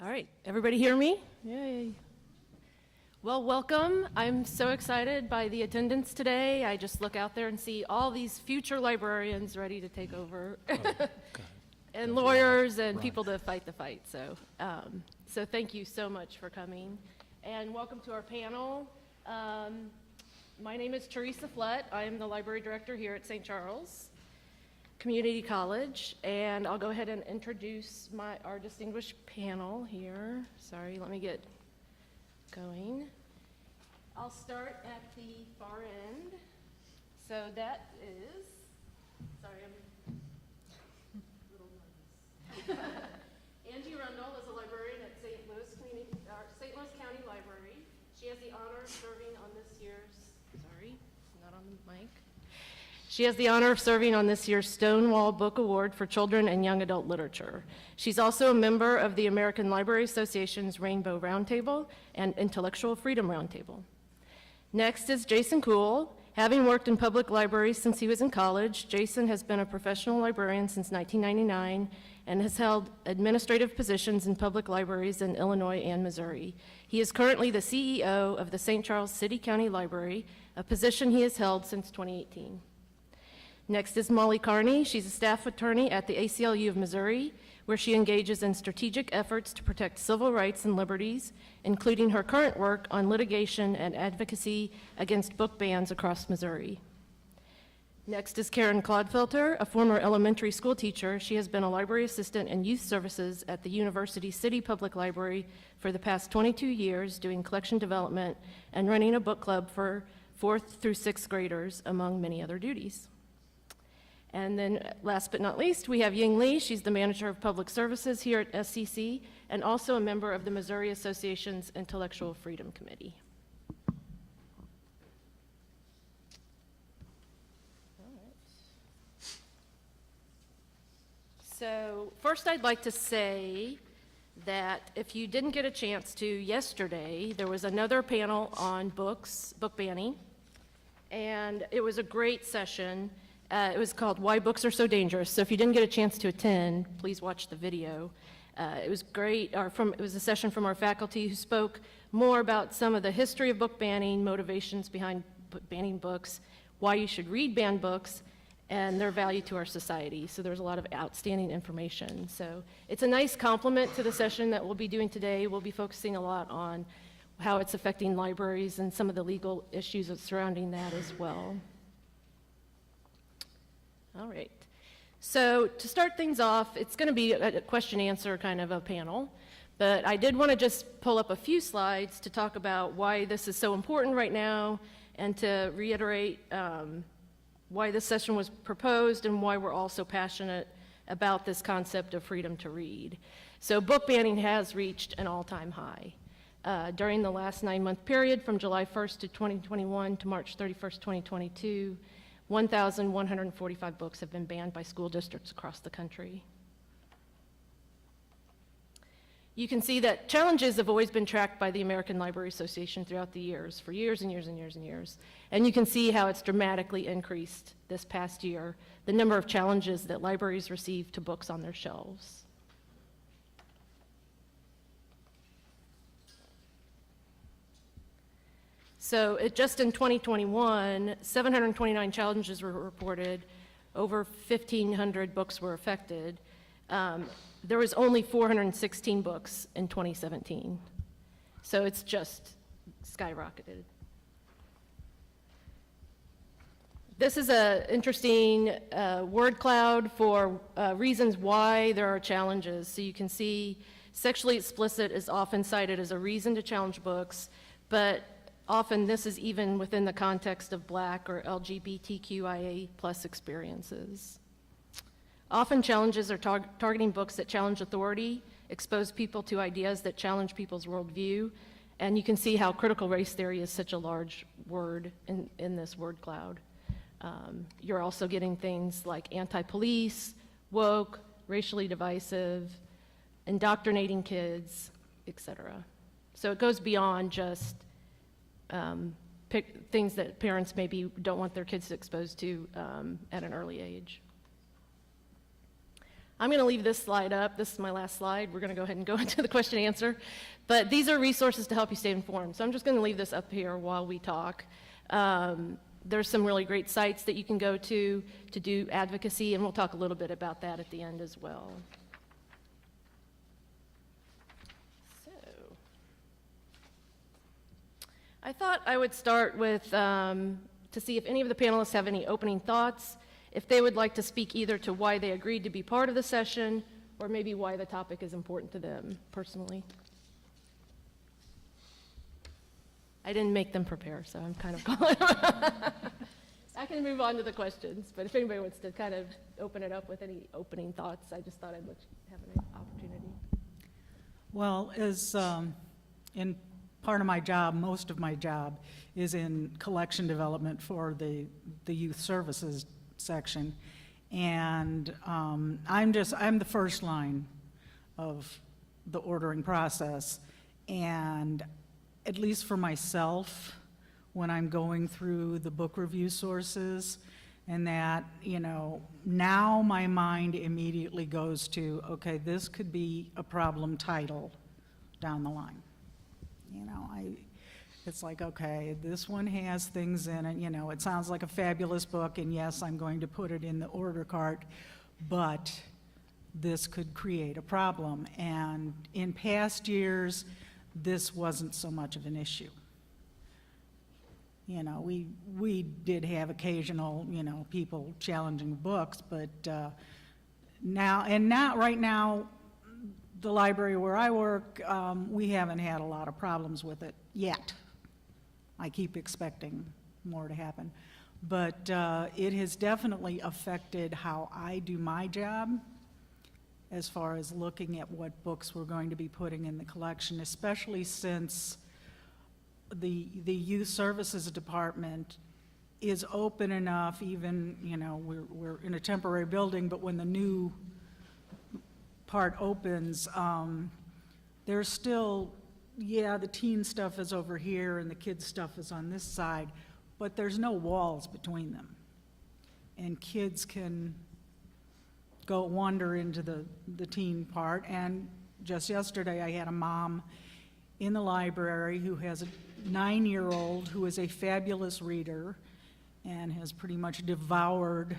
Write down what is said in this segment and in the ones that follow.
All right, everybody hear me? Yay. Well, welcome. I'm so excited by the attendance today. I just look out there and see all these future librarians ready to take over. And lawyers and people to fight the fight. So thank you so much for coming. And welcome to our panel. My name is Teresa Flett. I am the library director here at St. Charles Community College, and I'll go ahead and introduce our distinguished panel here. Sorry, let me get going. I'll start at the far end. So that is, sorry, I'm a little nervous. Angie Rundle is a librarian at St. Louis County Library. She has the honor of serving on this year's, sorry, not on the mic. She has the honor of serving on this year's Stonewall Book Award for Children and Young Adult Literature. She's also a member of the American Library Association's Rainbow Roundtable and Intellectual Freedom Roundtable. Next is Jason Kuhl. Having worked in public libraries since he was in college, Jason has been a professional librarian since 1999 and has held administrative positions in public libraries in Illinois and Missouri. He is currently the CEO of the St. Charles City County Library, a position he has held since 2018. Next is Molly Carney. She's a staff attorney at the ACLU of Missouri, where she engages in strategic efforts to protect civil rights and liberties, including her current work on litigation and advocacy against book bans across Missouri. Next is Karen Clodfelter, a former elementary school teacher. She has been a library assistant in youth services at the University City Public Library for the past 22 years, doing collection development and running a book club for 4th through 6th graders, among many other duties. And then last but not least, we have Ying Lee. She's the manager of public services here at SCC and also a member of the Missouri Association's Intellectual Freedom Committee. All right. So first I'd like to say that if you didn't get a chance to yesterday, there was another panel on books, book banning, and it was a great session. It was called Why Books Are So Dangerous. So if you didn't get a chance to attend, please watch the video. It was great. It was a session from our faculty who spoke more about some of the history of book banning, motivations behind banning books, why you should read banned books, and their value to our society. So there's a lot of outstanding information. So it's a nice complement to the session that we'll be doing today. We'll be focusing a lot on how it's affecting libraries and some of the legal issues surrounding that as well. All right, so to start things off, it's going to be a question-answer kind of a panel, but I did want to just pull up a few slides to talk about why this is so important right now and to reiterate why this session was proposed and why we're all so passionate about this concept of freedom to read. So book banning has reached an all-time high. During the last 9-month period from July 1st to 2021 to March 31st, 2022, 1,145 books have been banned by school districts across the country. You can see that challenges have always been tracked by the American Library Association throughout the years, for years and years and years and years. And you can see how it's dramatically increased this past year, the number of challenges that libraries receive to books on their shelves. So just in 2021, 729 challenges were reported, over 1,500 books were affected. There was only 416 books in 2017. So it's just skyrocketed. This is an interesting word cloud for reasons why there are challenges. So you can see sexually explicit is often cited as a reason to challenge books, but often this is even within the context of Black or LGBTQIA+ experiences. Often challenges are targeting books that challenge authority, expose people to ideas that challenge people's worldview, and you can see how critical race theory is such a large word in this word cloud. You're also getting things like anti-police, woke, racially divisive, indoctrinating kids, etc. So it goes beyond just things that parents maybe don't want their kids exposed to at an early age. I'm going to leave this slide up. This is my last slide. We're going to go ahead and go into the question and answer. But these are resources to help you stay informed. So I'm just going to leave this up here while we talk. There's some really great sites that you can go to do advocacy, and we'll talk a little bit about that at the end as well. So I thought I would start with to see if any of the panelists have any opening thoughts, if they would like to speak either to why they agreed to be part of the session or maybe why the topic is important to them personally. I didn't make them prepare, so I'm kind of calling. I can move on to the questions, but if anybody wants to kind of open it up with any opening thoughts, I just thought I'd have an opportunity. Well, as in part of my job, most of my job is in collection development for the youth services section, and I'm the first line of the ordering process, and at least for myself, when I'm going through the book review sources and that, you know, now my mind immediately goes to, okay, this could be a problem title down the line. You know, it's like, okay, this one has things in it, you know, it sounds like a fabulous book, and yes, I'm going to put it in the order cart, but this could create a problem. And in past years, this wasn't so much of an issue. You know, we did have occasional, you know, people challenging books, but right now, the library where I work, we haven't had a lot of problems with it yet. I keep expecting more to happen. But it has definitely affected how I do my job as far as looking at what books we're going to be putting in the collection, especially since the youth services department is open enough, even, you know, we're in a temporary building, but when the new part opens, there's still, yeah, the teen stuff is over here and the kids stuff is on this side, but there's no walls between them. And kids can go wander into the teen part. And just yesterday I had a mom in the library who has a 9-year-old who is a fabulous reader and has pretty much devoured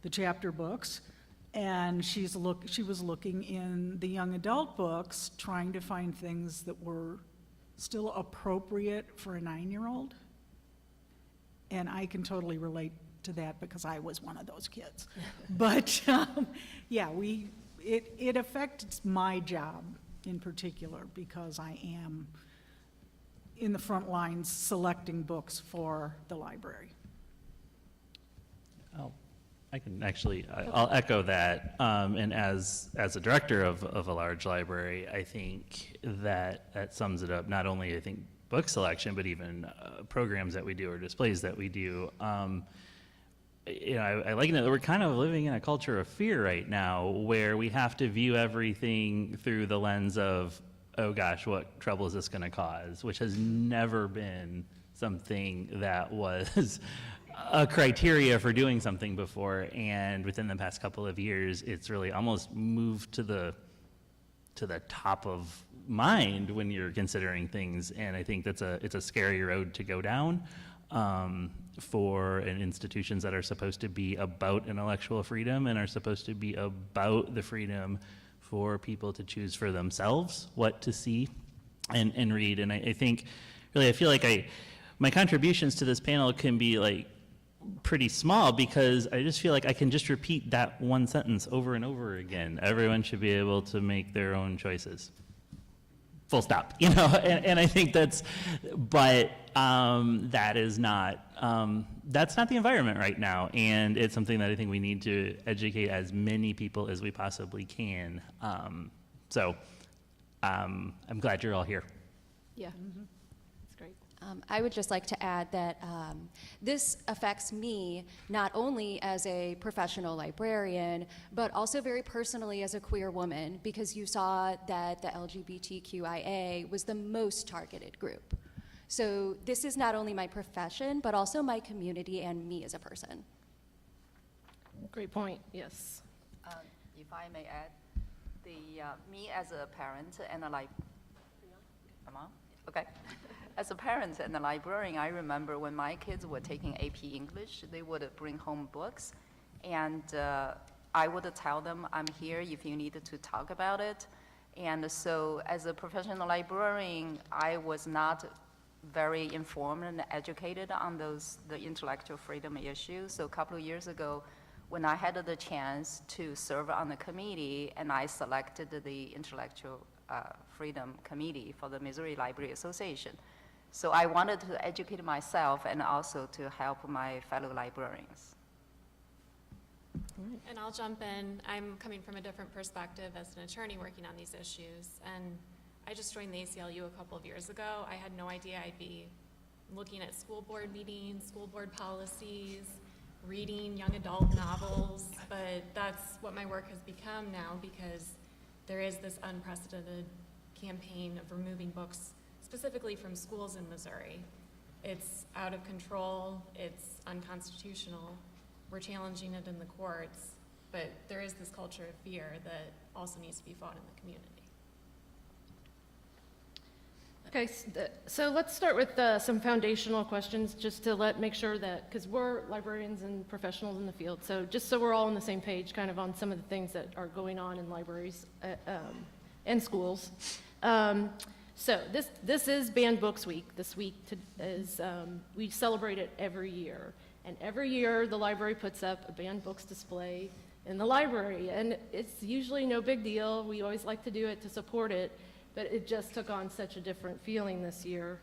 the chapter books. And she was looking in the young adult books, trying to find things that were still appropriate for a 9-year-old. And I can totally relate to that because I was one of those kids. But yeah, it affects my job in particular because I am in the front lines selecting books for the library. I'll echo that. And as a director of a large library, I think that sums it up. Not only, I think, book selection, but even programs that we do or displays that we do. You know, I liken it that we're kind of living in a culture of fear right now where we have to view everything through the lens of, oh gosh, what trouble is this going to cause? Which has never been something that was a criteria for doing something before, and within the past couple of years, it's really almost moved to the top of mind when you're considering things, and I think it's a scary road to go down for institutions that are supposed to be about intellectual freedom and are supposed to be about the freedom for people to choose for themselves what to see and read. And I think, really, I feel like my contributions to this panel can be like pretty small because I just feel like I can just repeat that one sentence over and over again. Everyone should be able to make their own choices. Full stop, you know, and I think that's not the environment right now, and it's something that I think we need to educate as many people as we possibly can. So I'm glad you're all here. Yeah, that's great. I would just like to add that this affects me not only as a professional librarian, but also very personally as a queer woman, because you saw that the LGBTQIA was the most targeted group. So this is not only my profession, but also my community and me as a person. Great point, yes. if I may add, me as a parent and a okay. As a parent and a librarian, I remember when my kids were taking AP English, they would bring home books, and I would tell them, I'm here if you need to talk about it. And so as a professional librarian, I was not very informed and educated on the intellectual freedom issues. So a couple of years ago, when I had the chance to serve on the committee, and I selected the Intellectual Freedom Committee for the Missouri Library Association. So I wanted to educate myself and also to help my fellow librarians. And I'll jump in. I'm coming from a different perspective as an attorney working on these issues. And I just joined the ACLU a couple of years ago. I had no idea I'd be looking at school board meetings, school board policies, reading young adult novels, but that's what my work has become now because there is this unprecedented campaign of removing books specifically from schools in Missouri. It's out of control, it's unconstitutional. We're challenging it in the courts, but there is this culture of fear that also needs to be fought in the community. Okay, so let's start with some foundational questions just to make sure that, because we're librarians and professionals in the field, so just so we're all on the same page kind of on some of the things that are going on in libraries and schools. So this is Banned Books Week. This week we celebrate it every year. And every year the library puts up a banned books display in the library. And it's usually no big deal. We always like to do it to support it. But it just took on such a different feeling this year.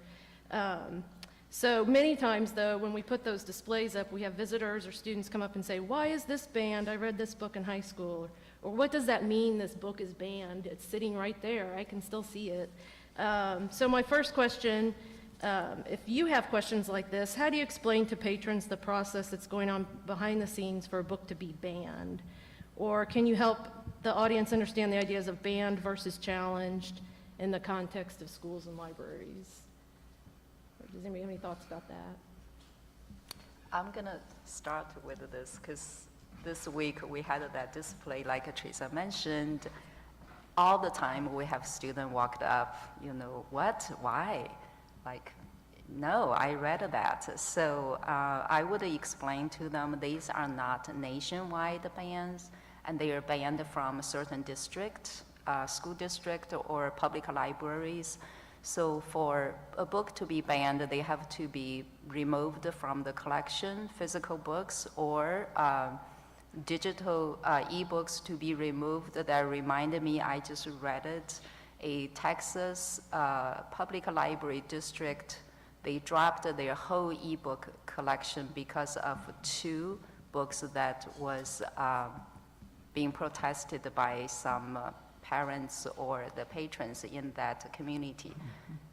So many times, though, when we put those displays up, we have visitors or students come up and say, why is this banned? I read this book in high school. Or what does that mean this book is banned? It's sitting right there. I can still see it. So my first question, if you have questions like this, how do you explain to patrons the process that's going on behind the scenes for a book to be banned? Or can you help the audience understand the ideas of banned versus challenged in the context of schools and libraries? Does anybody have any thoughts about that? I'm gonna start with this because this week we had that display, like Teresa mentioned. All the time we have students walked up, what, why? Like, no, I read that. So I would explain to them these are not nationwide bans, and they are banned from a certain district, school district or public libraries. So for a book to be banned, they have to be removed from the collection, physical books, or digital ebooks to be removed. That reminded me, I just read it, a Texas public library district, they dropped their whole ebook collection because of 2 books that was being protested by some parents or the patrons in that community.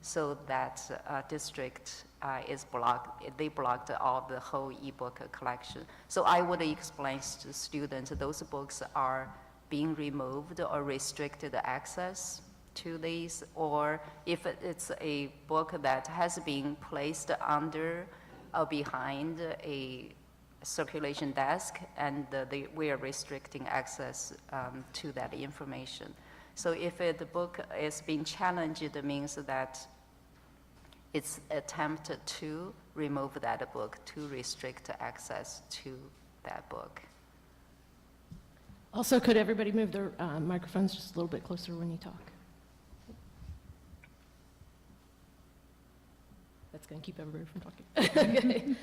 So that district is blocked. They blocked the whole ebook collection. So I would explain to students those books are being removed or restricted access to these, or if it's a book that has been placed under or behind a circulation desk, and we are restricting access to that information. So if the book is being challenged, it means that it's attempted to remove that book, to restrict access to that book. Also, could everybody move their microphones just a little bit closer when you talk? That's going to keep everybody from talking. Okay.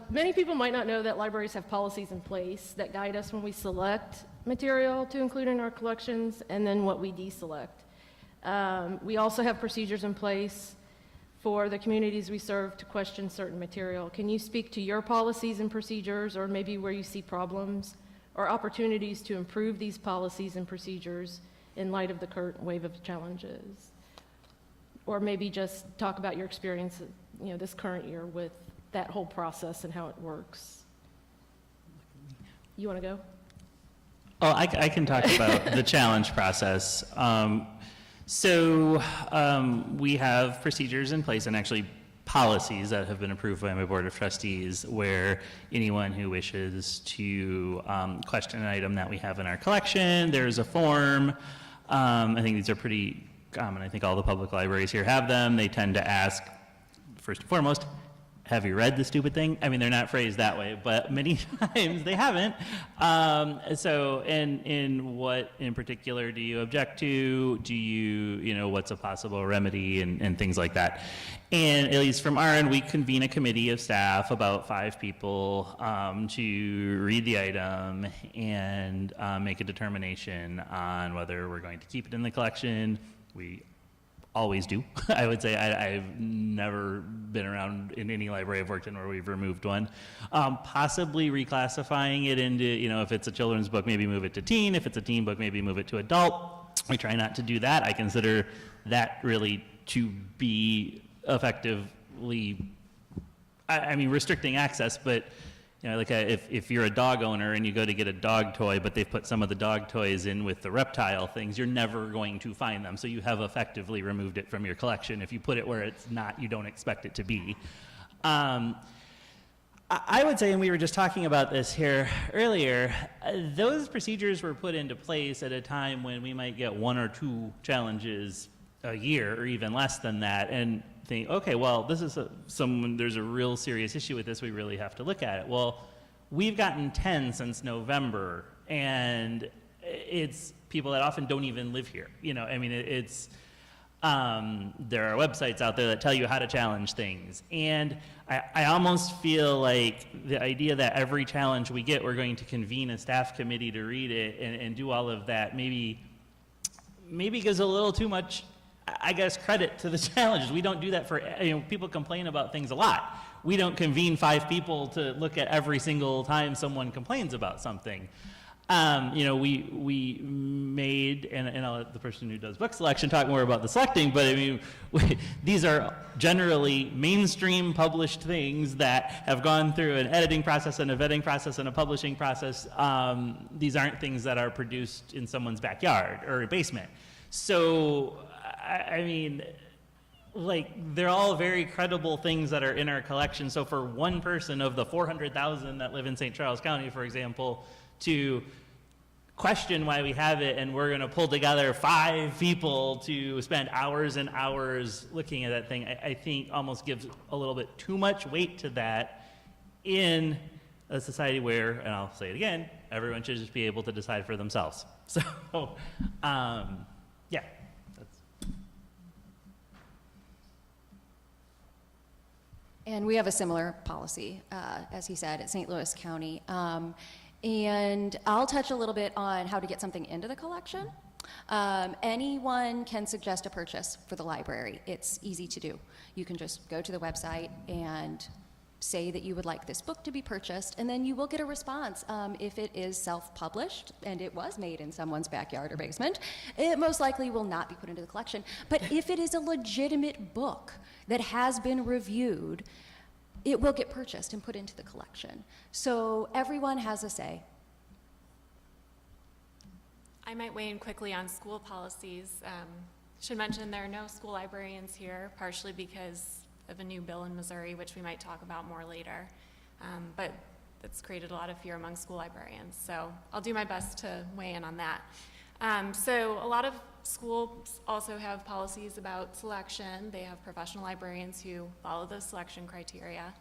Many people might not know that libraries have policies in place that guide us when we select material to include in our collections and then what we deselect. We also have procedures in place for the communities we serve to question certain material. Can you speak to your policies and procedures, or maybe where you see problems or opportunities to improve these policies and procedures in light of the current wave of challenges? Or maybe just talk about your experience, this current year with that whole process and how it works. You want to go? Oh, I can talk about the challenge process. So we have procedures in place, and actually policies that have been approved by my Board of Trustees, where anyone who wishes to question an item that we have in our collection, there's a form. I think these are pretty common. I think all the public libraries here have them. They tend to ask, first and foremost, have you read the stupid thing? I mean, they're not phrased that way, but many times they haven't. So, in what in particular do you object to? Do you what's a possible remedy and things like that? And at least from our end, we convene a committee of staff, about 5 people, to read the item and make a determination on whether we're going to keep it in the collection. We always do. I would say I've never been around in any library I've worked in where we've removed one. Possibly reclassifying it into, if it's a children's book, maybe move it to teen. If it's a teen book, maybe move it to adult. We try not to do that. I consider that really to be effectively, restricting access, but if you're a dog owner and you go to get a dog toy, but they've put some of the dog toys in with the reptile things, you're never going to find them. So you have effectively removed it from your collection. If you put it where it's not, you don't expect it to be. I would say, and we were just talking about this here earlier, those procedures were put into place at a time when we might get 1 or 2 challenges a year, or even less than that, and think, okay, well, this is there's a real serious issue with this, we really have to look at it. Well, we've gotten 10 since November, and it's people that often don't even live here. It's there are websites out there that tell you how to challenge things, and I almost feel like the idea that every challenge we get, we're going to convene a staff committee to read it and do all of that, maybe gives a little too much, I guess, credit to the challenges. We don't do that for, people complain about things a lot. We don't convene 5 people to look at every single time someone complains about something. We made, and I'll let the person who does book selection talk more about the selecting, but these are generally mainstream published things that have gone through an editing process and a vetting process and a publishing process. These aren't things that are produced in someone's backyard or a basement. So, they're all very credible things that are in our collection. So for one person of the 400,000 that live in St. Charles County, for example, to question why we have it, and we're going to pull together 5 people to spend hours and hours looking at that thing, I think almost gives a little bit too much weight to that in a society where, and I'll say it again, everyone should just be able to decide for themselves. So, yeah. And we have a similar policy, as he said, at St. Louis County. And I'll touch a little bit on how to get something into the collection. Anyone can suggest a purchase for the library. It's easy to do. You can just go to the website and say that you would like this book to be purchased, and then you will get a response. If it is self-published and it was made in someone's backyard or basement, it most likely will not be put into the collection. But if it is a legitimate book that has been reviewed, it will get purchased and put into the collection. So everyone has a say. I might weigh in quickly on school policies. Should mention there are no school librarians here, partially because of a new bill in Missouri, which we might talk about more later. But that's created a lot of fear among school librarians. So I'll do my best to weigh in on that. So a lot of schools also have policies about selection. They have professional librarians who follow those selection criteria.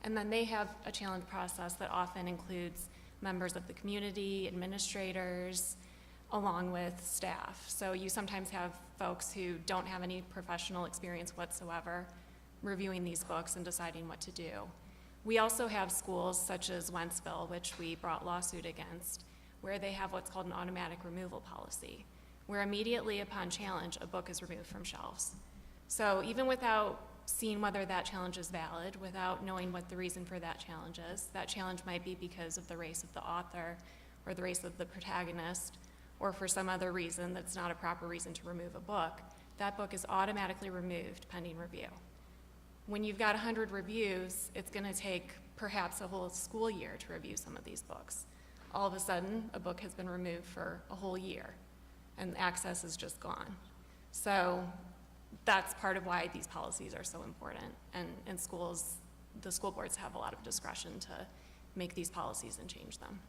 And then they have a challenge process that often includes members of the community, administrators, along with staff. So you sometimes have folks who don't have any professional experience whatsoever reviewing these books and deciding what to do. We also have schools such as Wentzville, which we brought lawsuit against, where they have what's called an automatic removal policy, where immediately upon challenge, a book is removed from shelves. So even without seeing whether that challenge is valid, without knowing what the reason for that challenge is, that challenge might be because of the race of the author or the race of the protagonist, or for some other reason that's not a proper reason to remove a book, that book is automatically removed pending review. When you've got 100 reviews, it's going to take perhaps a whole school year to review some of these books. All of a sudden, a book has been removed for a whole year, and access is just gone. So that's part of why these policies are so important. And in schools, the school boards have a lot of discretion to make these policies and change them.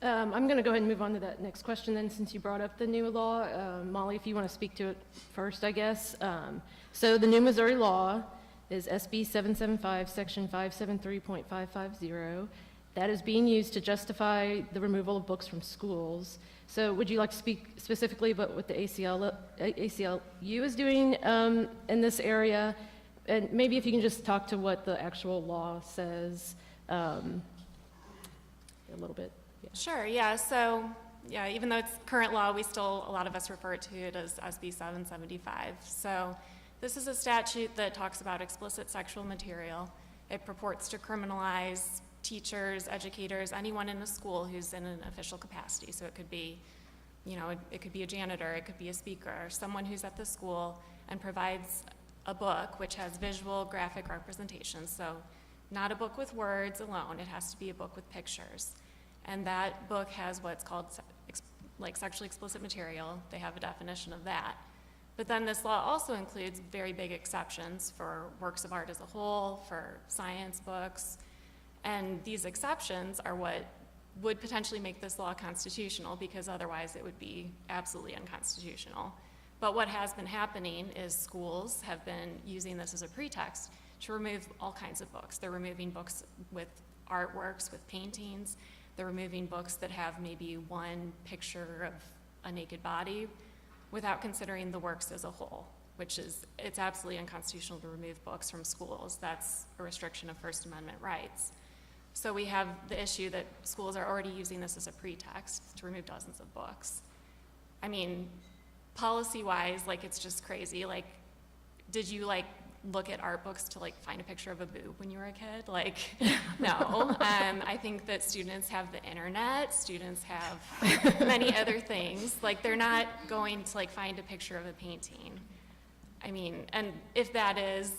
I'm going to go ahead and move on to that next question then, since you brought up the new law. Molly, if you want to speak to it first, I guess. So the new Missouri law is SB 775, Section 573.550. That is being used to justify the removal of books from schools. So would you like to speak specifically about what the ACLU is doing in this area? And maybe if you can just talk to what the actual law says a little bit. Yeah. Sure, yeah, so, yeah, even though it's current law, a lot of us refer to it as SB 775. So this is a statute that talks about explicit sexual material. It purports to criminalize teachers, educators, anyone in a school who's in an official capacity. So it could be, it could be a janitor, it could be a speaker, someone who's at the school and provides a book which has visual, graphic representations. So not a book with words alone, it has to be a book with pictures. And that book has what's called sexually explicit material. They have a definition of that. But then this law also includes very big exceptions for works of art as a whole, for science books. And these exceptions are what would potentially make this law constitutional, because otherwise it would be absolutely unconstitutional. But what has been happening is schools have been using this as a pretext to remove all kinds of books. They're removing books with artworks, with paintings. They're removing books that have maybe one picture of a naked body without considering the works as a whole, it's absolutely unconstitutional to remove books from schools. That's a restriction of First Amendment rights. So we have the issue that schools are already using this as a pretext to remove dozens of books. I mean, policy-wise, it's just crazy. Did you look at art books to find a picture of a boob when you were a kid? No. I think that students have the internet, students have many other things. They're not going to find a picture of a painting. I mean, and if that is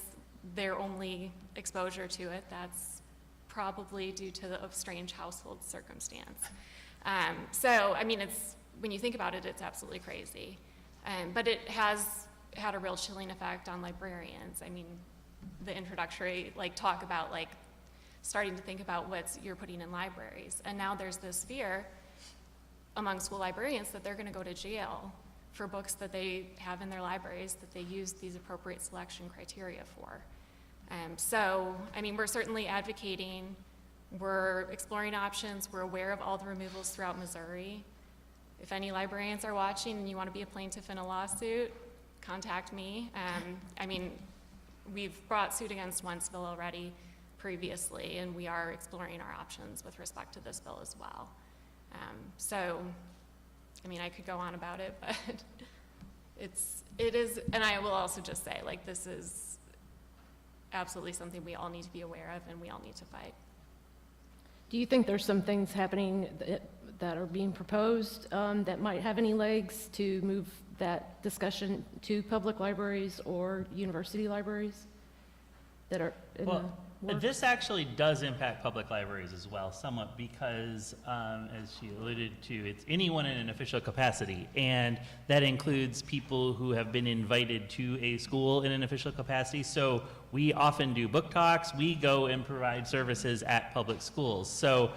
their only exposure to it, that's probably due to a strange household circumstance. So, I mean, when you think about it, it's absolutely crazy. But it has had a real chilling effect on librarians. I mean, the introductory talk about starting to think about what you're putting in libraries. And now there's this fear among school librarians that they're going to go to jail for books that they have in their libraries that they use these appropriate selection criteria for. So, I mean, we're certainly advocating, we're exploring options, we're aware of all the removals throughout Missouri. If any librarians are watching and you want to be a plaintiff in a lawsuit, contact me. I mean, we've brought suit against Wentzville already previously, and we are exploring our options with respect to this bill as well. So, I mean, I could go on about it, but it is, and I will also just say, this is absolutely something we all need to be aware of and we all need to fight. Do you think there's some things happening that are being proposed that might have any legs to move that discussion to public libraries or university libraries that are in the works? This actually does impact public libraries as well, somewhat, because as she alluded to, it's anyone in an official capacity, and that includes people who have been invited to a school in an official capacity. So we often do book talks, we go and provide services at public schools. So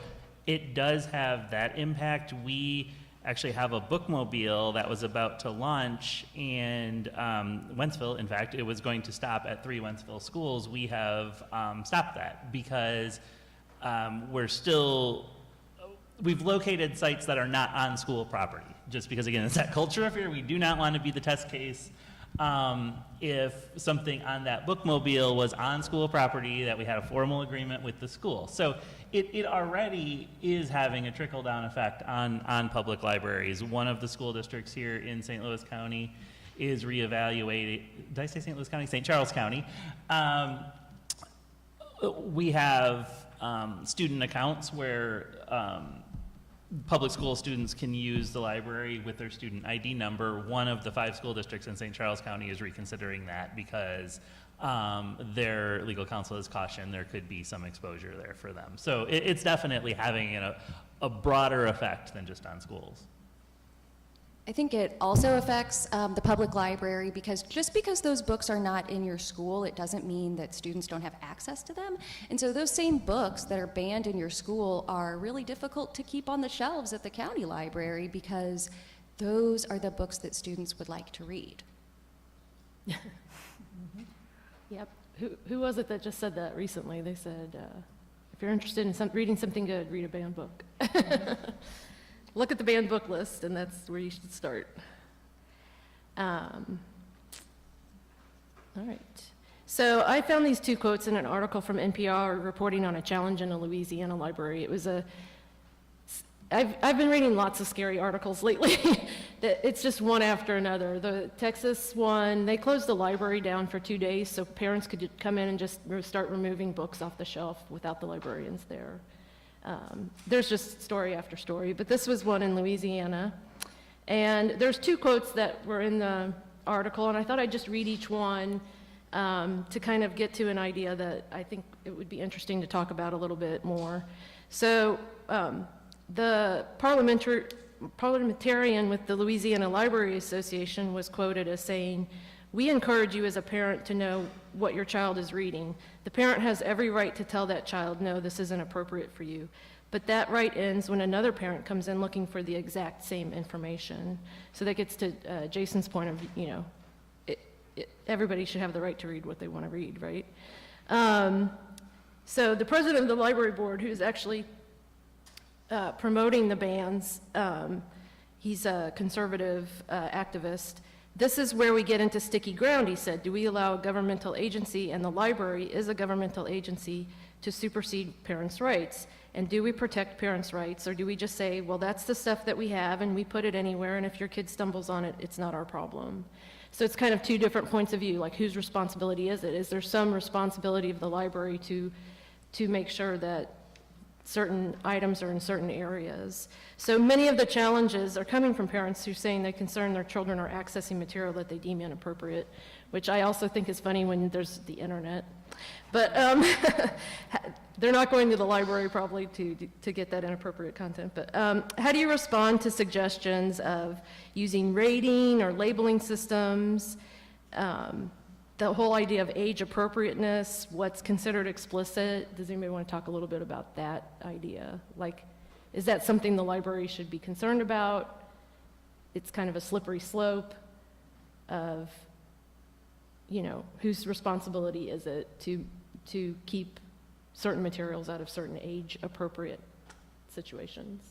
it does have that impact. We actually have a bookmobile that was about to launch, and Wentzville, in fact, it was going to stop at 3 Wentzville schools. We have stopped that because we've located sites that are not on school property, just because, again, it's that culture of fear. We do not want to be the test case. If something on that bookmobile was on school property, that we had a formal agreement with the school. So it already is having a trickle-down effect on public libraries. One of the school districts here in St. Louis County is reevaluating, did I say St. Louis County? St. Charles County. We have student accounts where public school students can use the library with their student ID number. One of the 5 school districts in St. Charles County is reconsidering that because their legal counsel has cautioned there could be some exposure there for them. So it's definitely having a broader effect than just on schools. I think it also affects the public library, because just because those books are not in your school, it doesn't mean that students don't have access to them. And so those same books that are banned in your school are really difficult to keep on the shelves at the county library, because those are the books that students would like to read. Yep. Who was it that just said that recently? They said, if you're interested in reading something good, read a banned book. Look at the banned book list, and that's where you should start. All right. So I found these two quotes in an article from NPR reporting on a challenge in a Louisiana library. It was I've been reading lots of scary articles lately. It's just one after another. The Texas one, they closed the library down for 2 days so parents could come in and just start removing books off the shelf without the librarians there. There's just story after story, but this was one in Louisiana. And there's two quotes that were in the article, and I thought I'd just read each one to kind of get to an idea that I think it would be interesting to talk about a little bit more. So the parliamentarian with the Louisiana Library Association was quoted as saying, "We encourage you as a parent to know what your child is reading. The parent has every right to tell that child, no, this isn't appropriate for you. But that right ends when another parent comes in looking for the exact same information." So that gets to Jason's point of, everybody should have the right to read what they want to read, right? So the president of the library board, who's actually promoting the bans, he's a conservative activist. "This is where we get into sticky ground," he said. "Do we allow a governmental agency, and the library is a governmental agency, to supersede parents' rights? And do we protect parents' rights, or do we just say, well, that's the stuff that we have, and we put it anywhere, and if your kid stumbles on it, it's not our problem?" So it's kind of two different points of view, like whose responsibility is it? Is there some responsibility of the library to make sure that certain items are in certain areas? So many of the challenges are coming from parents who are saying they're concerned their children are accessing material that they deem inappropriate, which I also think is funny when there's the internet. But they're not going to the library probably to get that inappropriate content. But how do you respond to suggestions of using rating or labeling systems? The whole idea of age appropriateness, what's considered explicit. Does anybody want to talk a little bit about that idea? Like, is that something the library should be concerned about? It's kind of a slippery slope of, whose responsibility is it to keep certain materials out of certain age appropriate situations?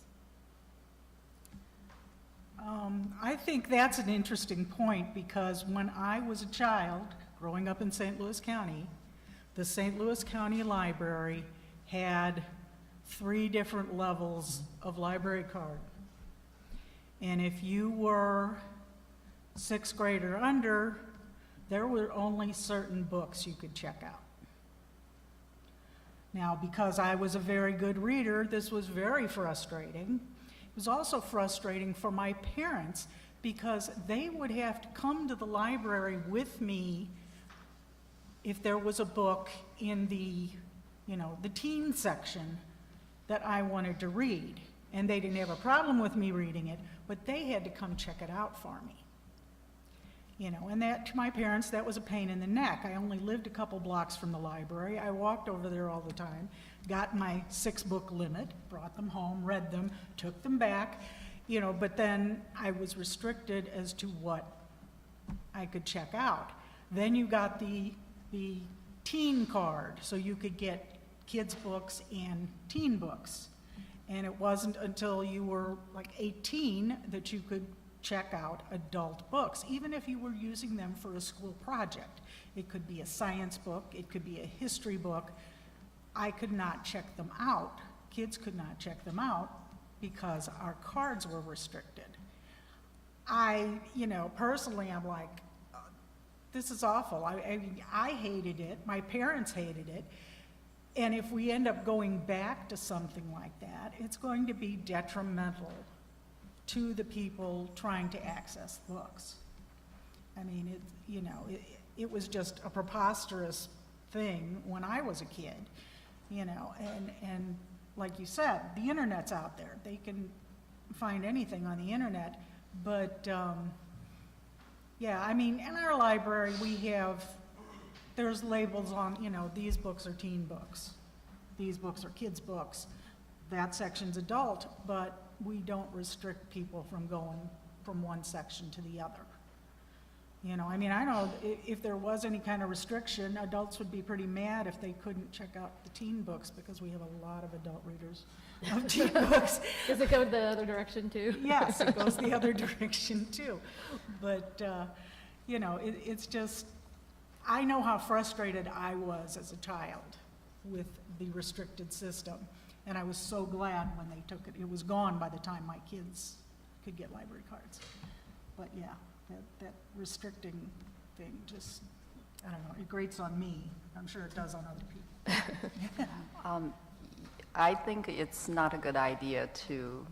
I think that's an interesting point, because when I was a child, growing up in St. Louis County, the St. Louis County Library had 3 different levels of library card. And if you were 6th grade or under, there were only certain books you could check out. Now, because I was a very good reader, this was very frustrating. It was also frustrating for my parents, because they would have to come to the library with me if there was a book in the teen section that I wanted to read. And they didn't have a problem with me reading it, but they had to come check it out for me. And that, to my parents, that was a pain in the neck. I only lived a couple blocks from the library. I walked over there all the time, got my 6-book limit, brought them home, read them, took them back, but then I was restricted as to what I could check out. Then you got the teen card, so you could get kids' books and teen books. And it wasn't until you were like 18 that you could check out adult books, even if you were using them for a school project. It could be a science book, it could be a history book. I could not check them out. Kids could not check them out because our cards were restricted. Personally, I'm like, this is awful. I hated it, my parents hated it, and if we end up going back to something like that, it's going to be detrimental to the people trying to access books. I mean, it was just a preposterous thing when I was a kid, and like you said, the internet's out there. They can find anything on the internet, But, yeah, I mean, in our library, there's labels on, these books are teen books, these books are kids' books, that section's adult, but we don't restrict people from going from one section to the other. I mean, I know if there was any kind of restriction, adults would be pretty mad if they couldn't check out the teen books, because we have a lot of adult readers of teen books. Does it go the other direction too? Yes, it goes the other direction too. But, it's just, I know how frustrated I was as a child with the restricted system. And I was so glad when they took it. It was gone by the time my kids could get library cards. But yeah, that restricting thing just, I don't know, it grates on me. I'm sure it does on other people. I think it's not a good idea to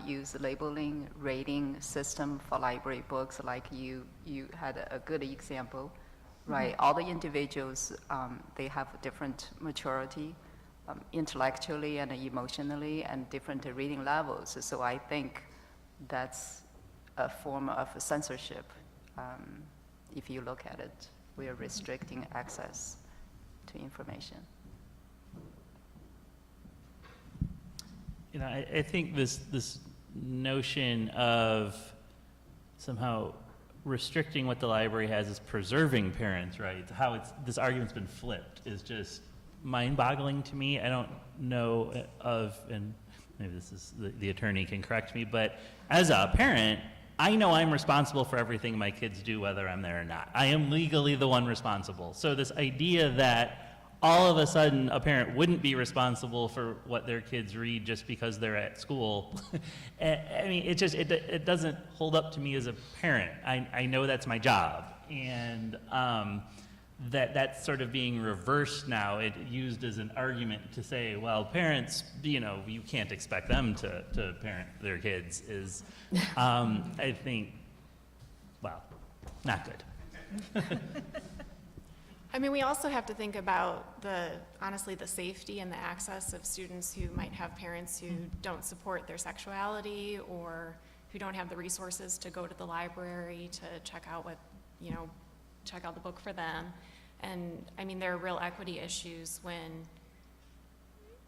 use labeling, rating system for library books, like you had a good example, right? All the individuals, they have different maturity, intellectually and emotionally, and different reading levels. So I think that's a form of censorship. If you look at it, we are restricting access to information. I think this notion of somehow restricting what the library has is preserving parents' rights, how this argument's been flipped is just mind-boggling to me. I don't know of, and maybe this is the attorney can correct me, but as a parent, I know I'm responsible for everything my kids do, whether I'm there or not. I am legally the one responsible. So this idea that all of a sudden a parent wouldn't be responsible for what their kids read just because they're at school, I mean, it doesn't hold up to me as a parent. I know that's my job. And that's sort of being reversed now. It used as an argument to say, well, parents, you can't expect them to parent their kids is, I think, well, not good. I mean, we also have to think about honestly, the safety and the access of students who might have parents who don't support their sexuality or who don't have the resources to go to the library to check out check out the book for them. And I mean, there are real equity issues when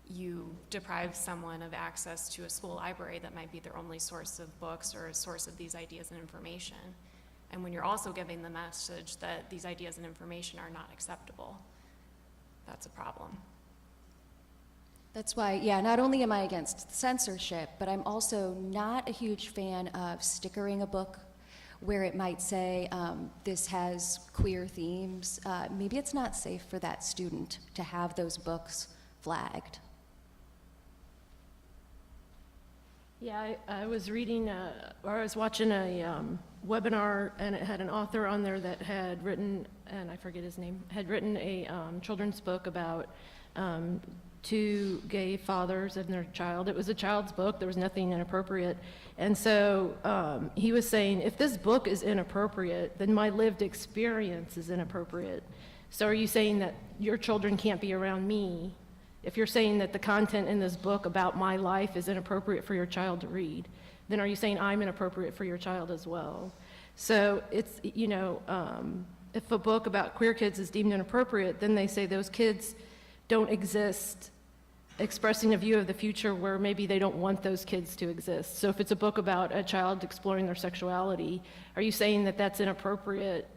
you deprive someone of access to a school library that might be their only source of books or a source of these ideas and information. And when you're also giving the message that these ideas and information are not acceptable, that's a problem. That's why, yeah, not only am I against censorship, but I'm also not a huge fan of stickering a book where it might say, this has queer themes. Maybe it's not safe for that student to have those books flagged. Yeah, I was reading, or I was watching a webinar, and it had an author on there that had written, and I forget his name, had written a children's book about two gay fathers and their child. It was a child's book. There was nothing inappropriate. And so he was saying, if this book is inappropriate, then my lived experience is inappropriate. So are you saying that your children can't be around me? If you're saying that the content in this book about my life is inappropriate for your child to read, then are you saying I'm inappropriate for your child as well? So it's, if a book about queer kids is deemed inappropriate, then they say those kids don't exist, expressing a view of the future where maybe they don't want those kids to exist. So if it's a book about a child exploring their sexuality, are you saying that that's inappropriate?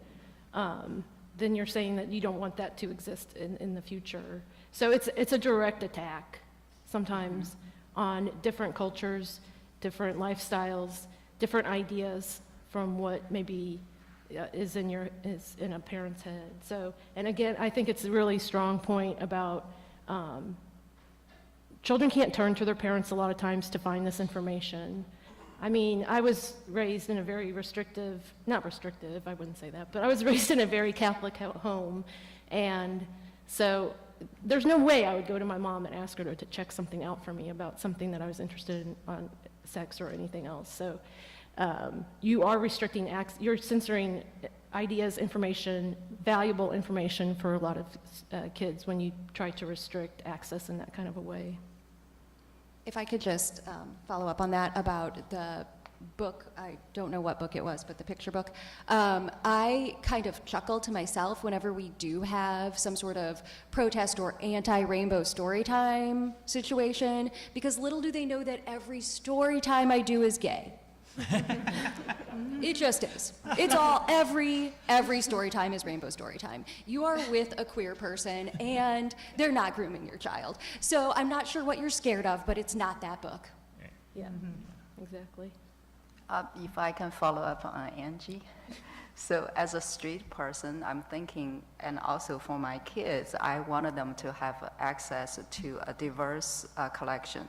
Then you're saying that you don't want that to exist in the future. So it's a direct attack sometimes on different cultures, different lifestyles, different ideas from what maybe is in a parent's head. So, and again, I think it's a really strong point about children can't turn to their parents a lot of times to find this information. I mean, I was raised in a very not restrictive, I wouldn't say that, but I was raised in a very Catholic home, and so there's no way I would go to my mom and ask her to check something out for me about something that I was interested in on sex or anything else. So you are restricting you're censoring ideas, information, valuable information for a lot of kids when you try to restrict access in that kind of a way. If I could just follow up on that about the book, I don't know what book it was, but the picture book, I kind of chuckle to myself whenever we do have some sort of protest or anti-rainbow story time situation, because little do they know that every story time I do is gay. It just is. It's all, every story time is rainbow story time. You are with a queer person and they're not grooming your child. So I'm not sure what you're scared of, but it's not that book. Yeah, exactly. If I can follow up on Angie. So as a street person, I'm thinking, and also for my kids, I wanted them to have access to a diverse collection.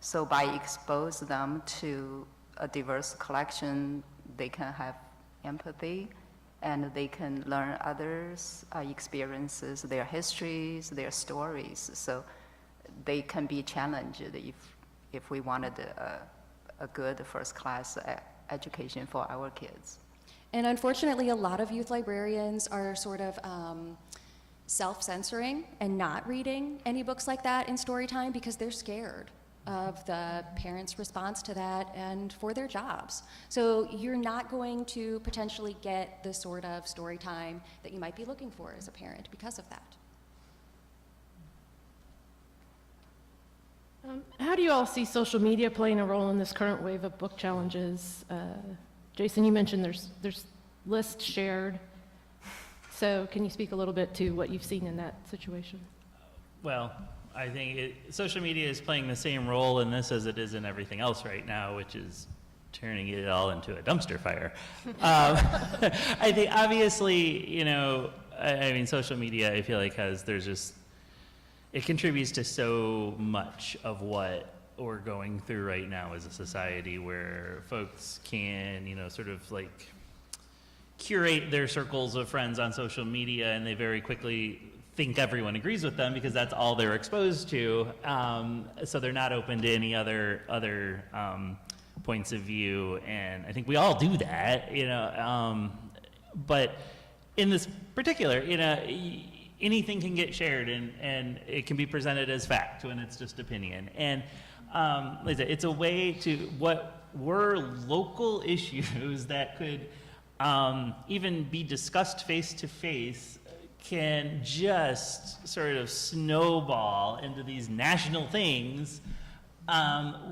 So by expose them to a diverse collection, they can have empathy and they can learn others' experiences, their histories, their stories. So they can be challenged if we wanted a good first-class education for our kids. And unfortunately, a lot of youth librarians are sort of self-censoring and not reading any books like that in story time because they're scared of the parents' response to that and for their jobs. So you're not going to potentially get the sort of story time that you might be looking for as a parent because of that. How do you all see social media playing a role in this current wave of book challenges? Jason, you mentioned there's lists shared. So can you speak a little bit to what you've seen in that situation? Well, I think social media is playing the same role in this as it is in everything else right now, which is turning it all into a dumpster fire. I think obviously, you know, I mean, social media, I feel like it contributes to so much of what we're going through right now as a society, where folks can, you know, sort of like curate their circles of friends on social media, and they very quickly think everyone agrees with them because that's all they're exposed to. So they're not open to any other points of view, and I think we all do that, you know. But in this particular, you know, anything can get shared and it can be presented as fact when it's just opinion. And like I said, it's a way to what were local issues that could even be discussed face to face can just sort of snowball into these national things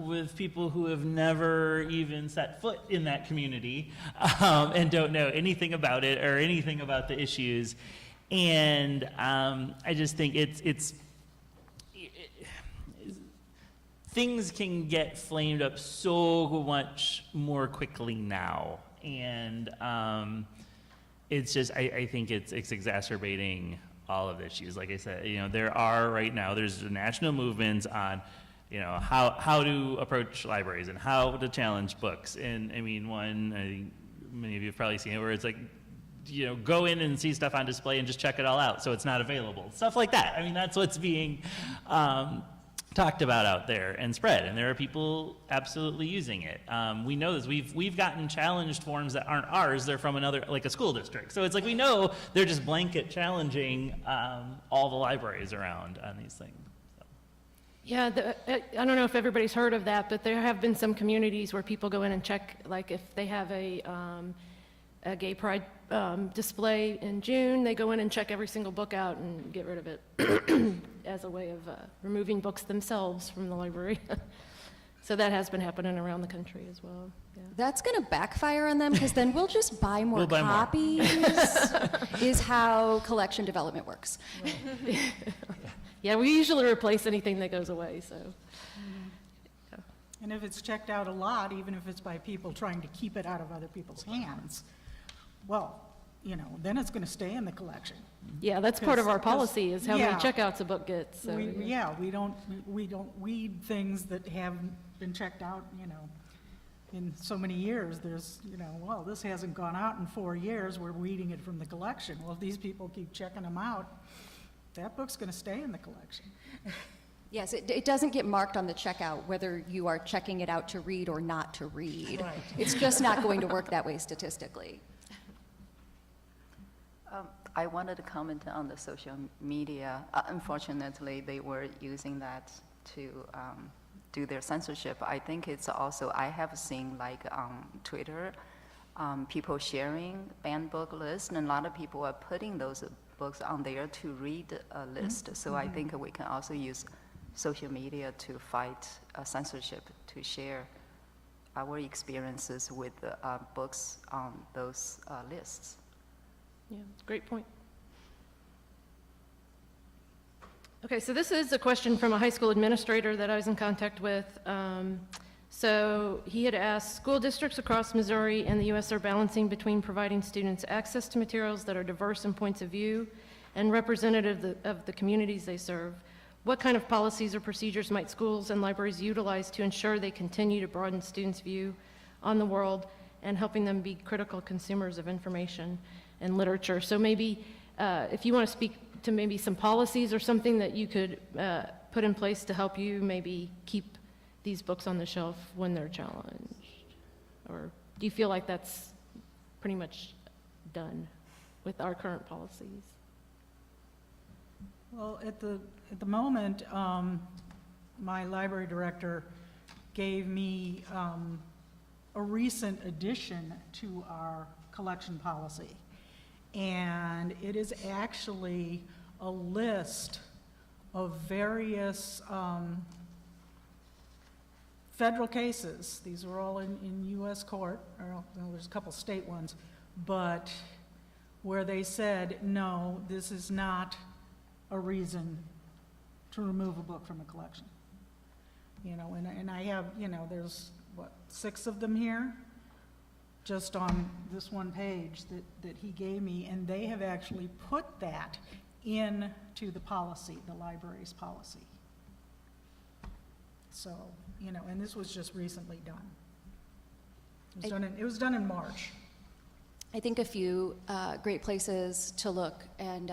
with people who have never even set foot in that community and don't know anything about it or anything about the issues. And I just think things can get flamed up so much more quickly now. And it's just, I think it's exacerbating all of the issues. Like I said, you know, there's national movements on, you know, how to approach libraries and how to challenge books. And I mean, I think many of you have probably seen it, where it's like, you know, go in and see stuff on display and just check it all out so it's not available. Stuff like that. I mean, that's what's being talked about out there and spread, and there are people absolutely using it. We know this. We've gotten challenged forms that aren't ours. They're from another, like a school district. So it's like we know they're just blanket challenging all the libraries around on these things. So. Yeah, I don't know if everybody's heard of that, but there have been some communities where people go in and check, like if they have a gay pride display in June, they go in and check every single book out and get rid of it as a way of removing books themselves from the library. So that has been happening around the country as well. Yeah. That's going to backfire on them because then we'll just buy more copies, is how collection development works. Right. Yeah, we usually replace anything that goes away, so. Yeah. And if it's checked out a lot, even if it's by people trying to keep it out of other people's hands, well, you know, then it's going to stay in the collection. Yeah, that's part of our 'Cause- policy is how many yeah. checkouts a book gets. So, We don't weed things that haven't been checked out, you know, in so many years. There's, you know, well, this hasn't gone out in 4 years, we're weeding it from the collection. Well, if these people keep checking them out, that book's going to stay in the collection. Yes, it doesn't get marked on the checkout whether you are checking it out to read or not to read. Right. It's just not going to work that way statistically. I wanted to comment on the social media. Unfortunately, they were using that to do their censorship. I think it's also, I have seen like on Twitter, people sharing banned book lists, and a lot of people are putting those books on there to read a list. So I think we can also use social media to fight censorship, to share our experiences with books on those lists. Yeah, great point. Okay, so this is a question from a high school administrator that I was in contact with. So he had asked, school districts across Missouri and the U.S. are balancing between providing students access to materials that are diverse in points of view and representative of the communities they serve. What kind of policies or procedures might schools and libraries utilize to ensure they continue to broaden students' view on the world and helping them be critical consumers of information and literature? So maybe if you want to speak to maybe some policies or something that you could put in place to help you maybe keep these books on the shelf when they're challenged? Or do you feel like that's pretty much done with our current policies? Well, at the moment, my library director gave me a recent addition to our collection policy. And it is actually a list of various federal cases. These are all in U.S. court, or well, there's a couple state ones, but where they said, no, this is not a reason to remove a book from a collection. You know, and I have, you know, there's, what, 6 of them here, just on this one page that he gave me, and they have actually put that into the policy, the library's policy. So, you know, and this was just recently done. It was done in March. I think a few great places to look, and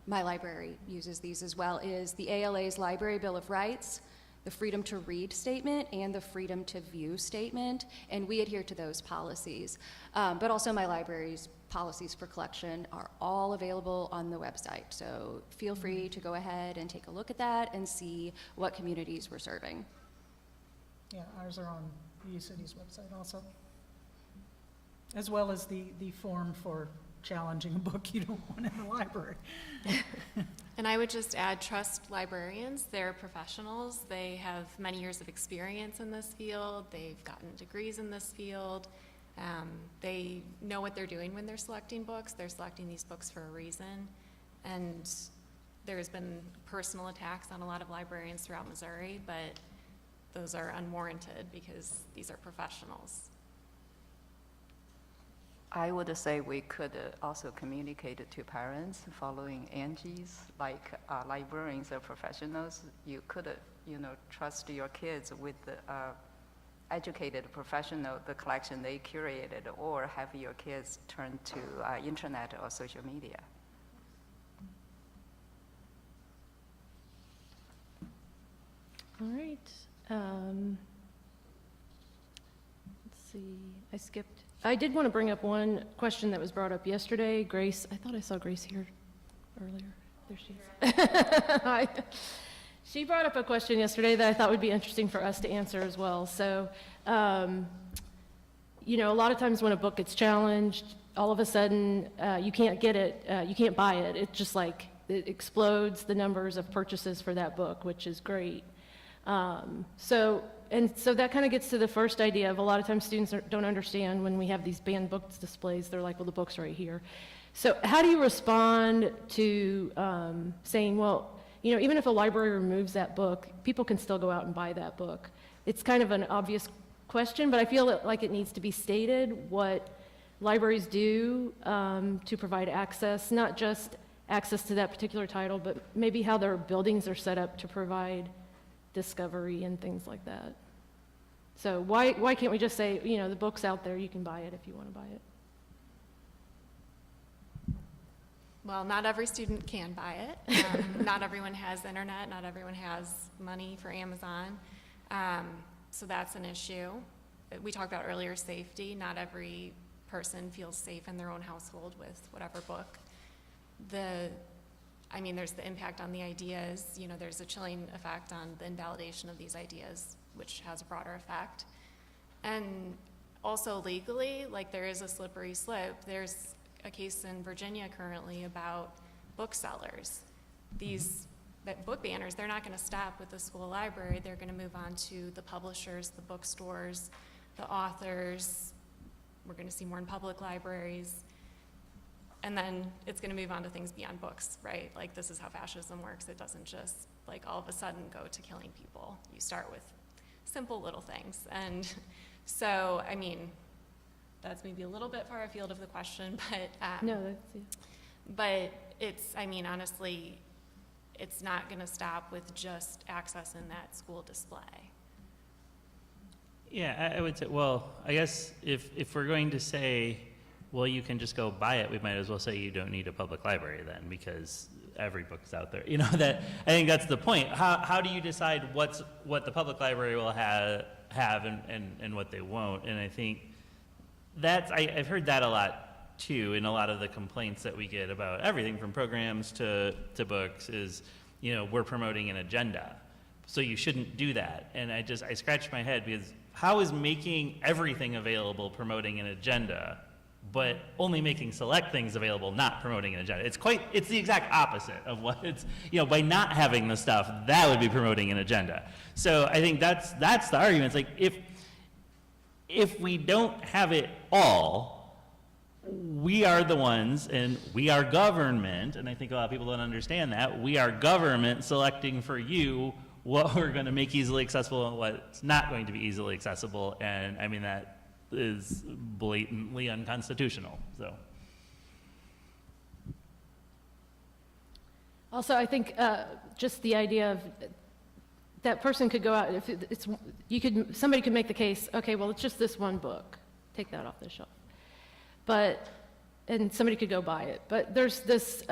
my library uses these as well, is the ALA's Library Bill of Rights, the Freedom to Read Statement, and the Freedom to View Statement, and we adhere to those policies. But also my library's policies for collection are all available on the website, so feel free to go ahead and take a look at that and see what communities we're serving. Yeah, ours are on the U-City's website also, as well as the form for challenging a book you don't want in the library. And I would just add, trust librarians. They're professionals. They have many years of experience in this field. They've gotten degrees in this field. They know what they're doing when they're selecting books. They're selecting these books for a reason. And there's been personal attacks on a lot of librarians throughout Missouri, but those are unwarranted because these are professionals. I would say we could also communicate it to parents following Angie's, like librarians are professionals. You could, you know, trust your kids with the educated professional, the collection they curated, or have your kids turn to internet or social media. All right. Let's see, I skipped. I did want to bring up one question that was brought up yesterday. Grace, I thought I saw Grace here earlier. There she is. Hi. She brought up a question yesterday that I thought would be interesting for us to answer as well. So, you know, a lot of times when a book gets challenged, all of a sudden you can't get it, you can't buy it. It just like, it explodes the numbers of purchases for that book, which is great. So that kind of gets to the first idea of a lot of times students don't understand when we have these banned books displays, they're like, well, the book's right here. So how do you respond to saying, well, you know, even if a library removes that book, people can still go out and buy that book? It's kind of an obvious question, but I feel like it needs to be stated what libraries do to provide access, not just access to that particular title, but maybe how their buildings are set up to provide discovery and things like that. So why can't we just say, you know, the book's out there, you can buy it if you want to buy it? Well, not every student can buy it. Not everyone has internet. Not everyone has money for Amazon. So that's an issue. We talked about earlier safety. Not every person feels safe in their own household with whatever book. I mean, there's the impact on the ideas, you know, there's a chilling effect on the invalidation of these ideas, which has a broader effect. And also legally, like, there is a slippery slope. There's a case in Virginia currently about booksellers. These book banners, they're not going to stop with the school library. They're going to move on to the publishers, the bookstores, the authors. We're going to see more in public libraries. And then it's going to move on to things beyond books, right? Like, this is how fascism works. It doesn't just, like, all of a sudden go to killing people. You start with simple little things. And so, I mean, that's maybe a little bit far afield of the question, but No, that's, yeah. but it's, I mean, honestly, it's not going to stop with just access in that school display. Yeah, I would say, well, I guess if we're going to say, well, you can just go buy it, we might as well say you don't need a public library then, because every book's out there. You know, that, I think that's the point. How do you decide what the public library will have and what they won't? And I think that's, I've heard that a lot too, in a lot of the complaints that we get about everything from programs to books is, you know, we're promoting an agenda. So you shouldn't do that. And I scratched my head, because how is making everything available promoting an agenda, but only making select things available not promoting an agenda? It's the exact opposite of what it's, you know, by not having the stuff, that would be promoting an agenda. So I think that's the argument. It's like, if we don't have it all, we are the ones, and we are government, and I think a lot of people don't understand that, we are government selecting for you what we're going to make easily accessible and what's not going to be easily accessible, and I mean, that is blatantly unconstitutional, so. Also, I think just the idea of that person could go out, if somebody could make the case, okay, well, it's just this one book, take that off the shelf. And somebody could go buy it. But there's this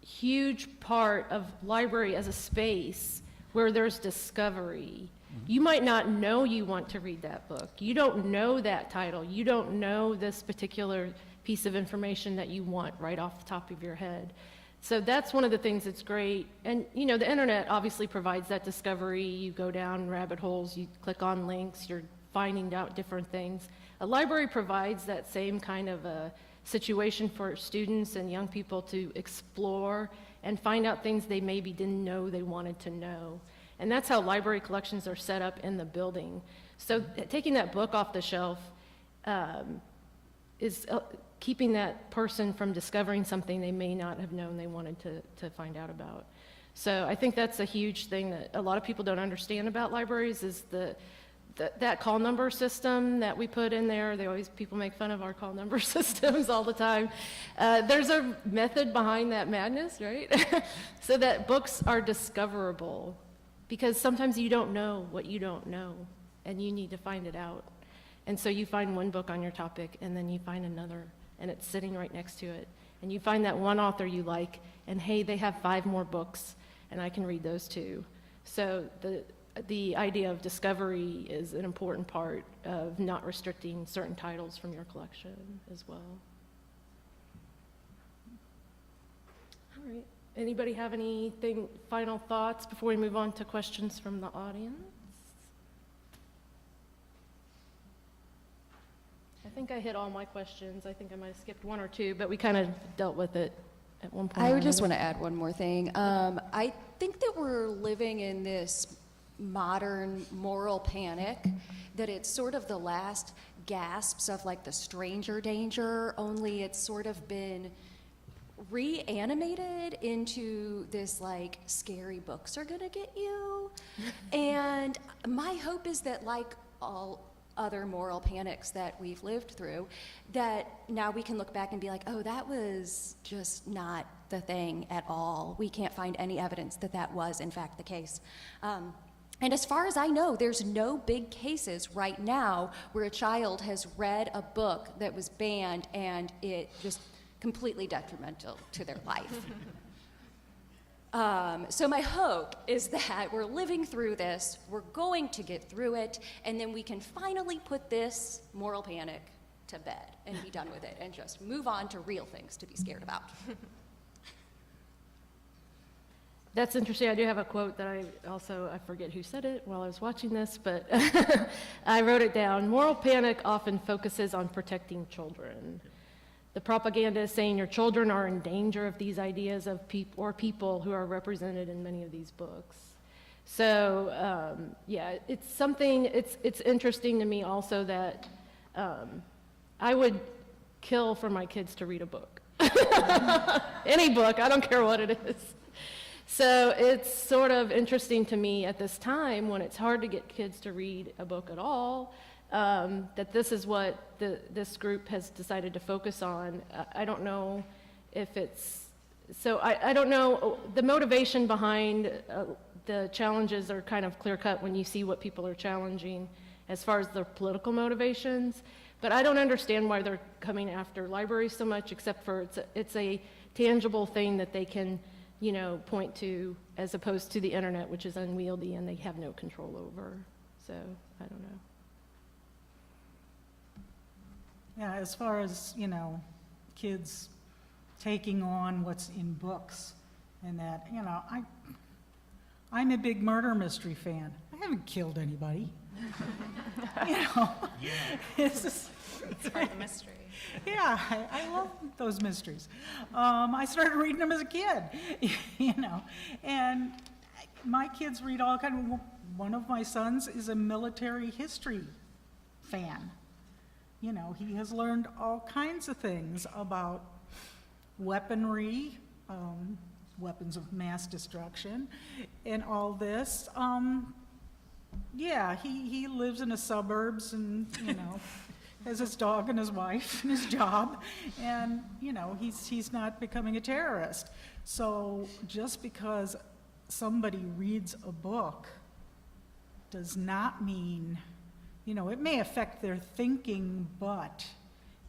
huge part of library as a space where there's discovery. You might not know you want to read that book. You don't know that title. You don't know this particular piece of information that you want right off the top of your head. So that's one of the things that's great. And, you know, the internet obviously provides that discovery. You go down rabbit holes, you click on links, you're finding out different things. A library provides that same kind of a situation for students and young people to explore and find out things they maybe didn't know they wanted to know. And that's how library collections are set up in the building. So taking that book off the shelf is keeping that person from discovering something they may not have known they wanted to find out about. So I think that's a huge thing that a lot of people don't understand about libraries is that call number system that we put in there. People make fun of our call number systems all the time. There's a method behind that madness, right? So that books are discoverable, because sometimes you don't know what you don't know, and you need to find it out. And so you find one book on your topic, and then you find another, and it's sitting right next to it. And you find that one author you like, and hey, they have 5 more books, and I can read those too. So the idea of discovery is an important part of not restricting certain titles from your collection as well. All right. Anybody have anything, final thoughts before we move on to questions from the audience? I think I hit all my questions. I think I might have skipped 1 or 2, but we kind of dealt with it at one point. I would just want to add one more thing. I think that we're living in this modern moral panic, that it's sort of the last gasps of like the stranger danger, only it's sort of been reanimated into this like scary books are gonna get you. And my hope is that, like all other moral panics that we've lived through, that now we can look back and be like, oh, that was just not the thing at all. We can't find any evidence that that was in fact the case. And as far as I know, there's no big cases right now where a child has read a book that was banned and it just completely detrimental to their life. So my hope is that we're living through this, we're going to get through it, and then we can finally put this moral panic to bed and be done with it and just move on to real things to be scared about. That's interesting. I do have a quote that I forget who said it while I was watching this, but I wrote it down. Moral panic often focuses on protecting children. The propaganda is saying your children are in danger of these ideas of people who are represented in many of these books. So, yeah, it's something, it's interesting to me also that I would kill for my kids to read a book. Any book, I don't care what it is. So it's sort of interesting to me at this time when it's hard to get kids to read a book at all, that this is what this group has decided to focus on. I don't know if it's, so I don't know, the motivation behind the challenges are kind of clear cut when you see what people are challenging as far as their political motivations. But I don't understand why they're coming after libraries so much, except for it's a tangible thing that they can, you know, point to, as opposed to the internet, which is unwieldy and they have no control over. So I don't know. Yeah, as far as, you know, kids taking on what's in books and that, you know, I'm a big murder mystery fan. I haven't killed anybody. You know, it's part of the mystery. Yeah, I love those mysteries. I started reading them as a kid, you know, and my kids read all kind of, one of my sons is a military history fan. You know, he has learned all kinds of things about weaponry, weapons of mass destruction, and all this. Yeah, he lives in the suburbs and, you know, has his dog and his wife and his job, and, you know, he's not becoming a terrorist. So just because somebody reads a book does not mean, you know, it may affect their thinking, but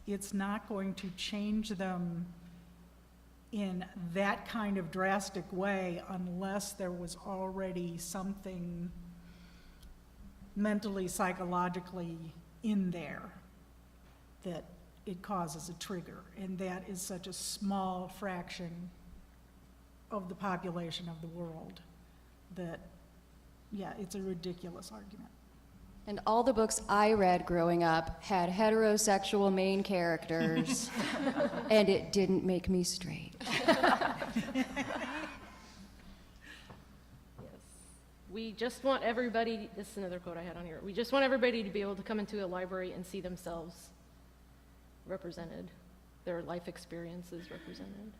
it's not going to change them in that kind of drastic way unless there was already something mentally, psychologically in there that it causes a trigger. And that is such a small fraction of the population of the world that, yeah, it's a ridiculous argument. And all the books I read growing up had heterosexual main characters, and it didn't make me straight. We just want everybody, this is another quote I had on here, we just want everybody to be able to come into a library and see themselves represented, their life experiences represented.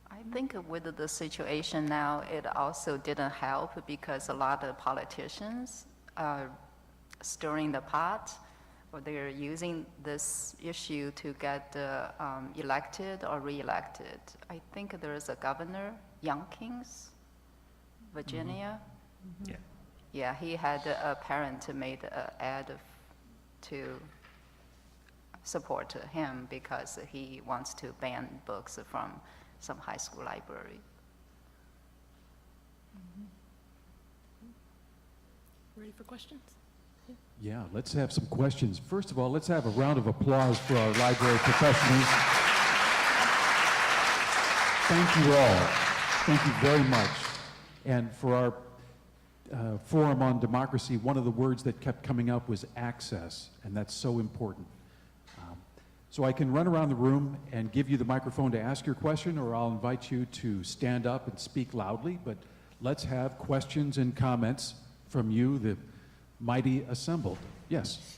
I think with the situation now, it also didn't help because a lot of politicians are stirring the pot, or they're using this issue to get elected or re-elected. I think there is a governor, Youngkins, Virginia. Yeah. Yeah, he had a parent made an ad to support him because he wants to ban books from some high school library. Ready for questions? Yeah, let's have some questions. First of all, let's have a round of applause for our library professionals. Thank you all. Thank you very much. And for our Forum on Democracy, one of the words that kept coming up was access, and that's so important. So I can run around the room and give you the microphone to ask your question, or I'll invite you to stand up and speak loudly, but let's have questions and comments from you, the mighty assembled. Yes.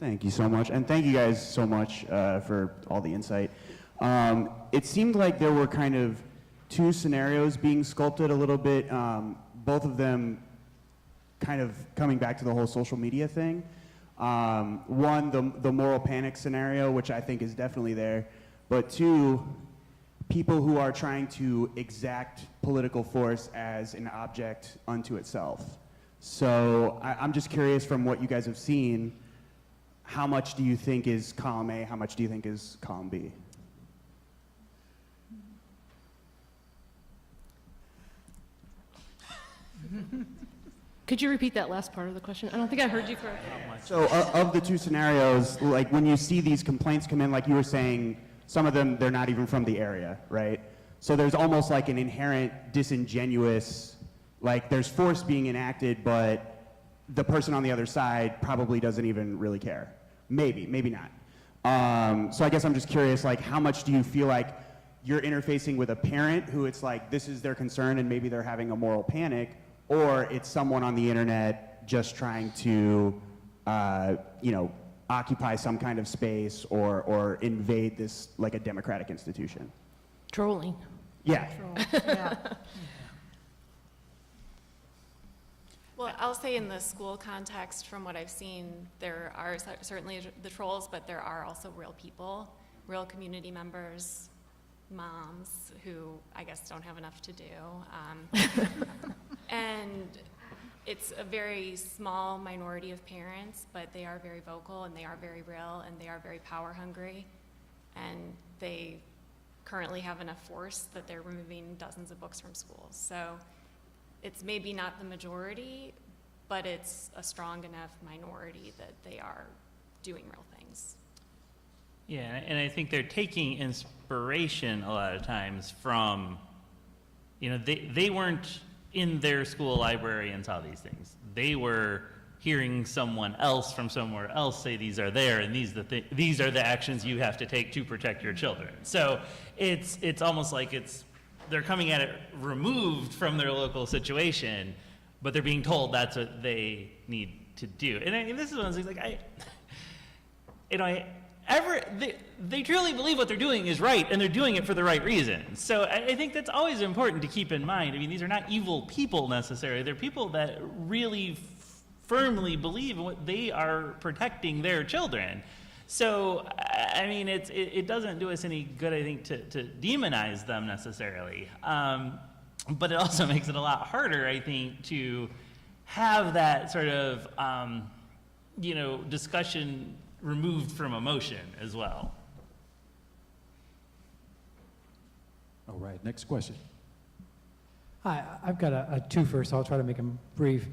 Thank you so much, and thank you guys so much for all the insight. It seemed like there were kind of two scenarios being sculpted a little bit, both of them kind of coming back to the whole social media thing. One, the moral panic scenario, which I think is definitely there, but two, people who are trying to exact political force as an object unto itself. So I'm just curious, from what you guys have seen, how much do you think is column A, how much do you think is column B? Could you repeat that last part of the question? I don't think I heard you correctly. So of the two scenarios, like when you see these complaints come in, like you were saying, some of them, they're not even from the area, right? So there's almost like an inherent disingenuous, like there's force being enacted, but the person on the other side probably doesn't even really care. Maybe, maybe not. So I guess I'm just curious, like how much do you feel like you're interfacing with a parent who it's like, this is their concern and maybe they're having a moral panic, or it's someone on the internet just trying to, you know, occupy some kind of space or invade this, like a democratic institution? Trolling. Yeah. Yeah. Well, I'll say in the school context, from what I've seen, there are certainly the trolls, but there are also real people, real community members, moms who I guess don't have enough to do. And it's a very small minority of parents, but they are very vocal and they are very real and they are very power hungry. And they currently have enough force that they're removing dozens of books from schools. So it's maybe not the majority, but it's a strong enough minority that they are doing real things. Yeah, and I think they're taking inspiration a lot of times from, you know, they weren't in their school library and saw these things. They were hearing someone else from somewhere else say these are there and these are the actions you have to take to protect your children. So it's almost like they're coming at it removed from their local situation, but they're being told that's what they need to do. And this is one of those things, like they truly believe what they're doing is right, and they're doing it for the right reasons. So I think that's always important to keep in mind. I mean, these are not evil people necessarily. They're people that really firmly believe in what they are protecting their children. So, I mean, it doesn't do us any good, I think, to demonize them necessarily. But it also makes it a lot harder, I think, to have that sort of, you know, discussion removed from emotion as well. All right, next question. Hi, I've got a twofer, so I'll try to make them brief.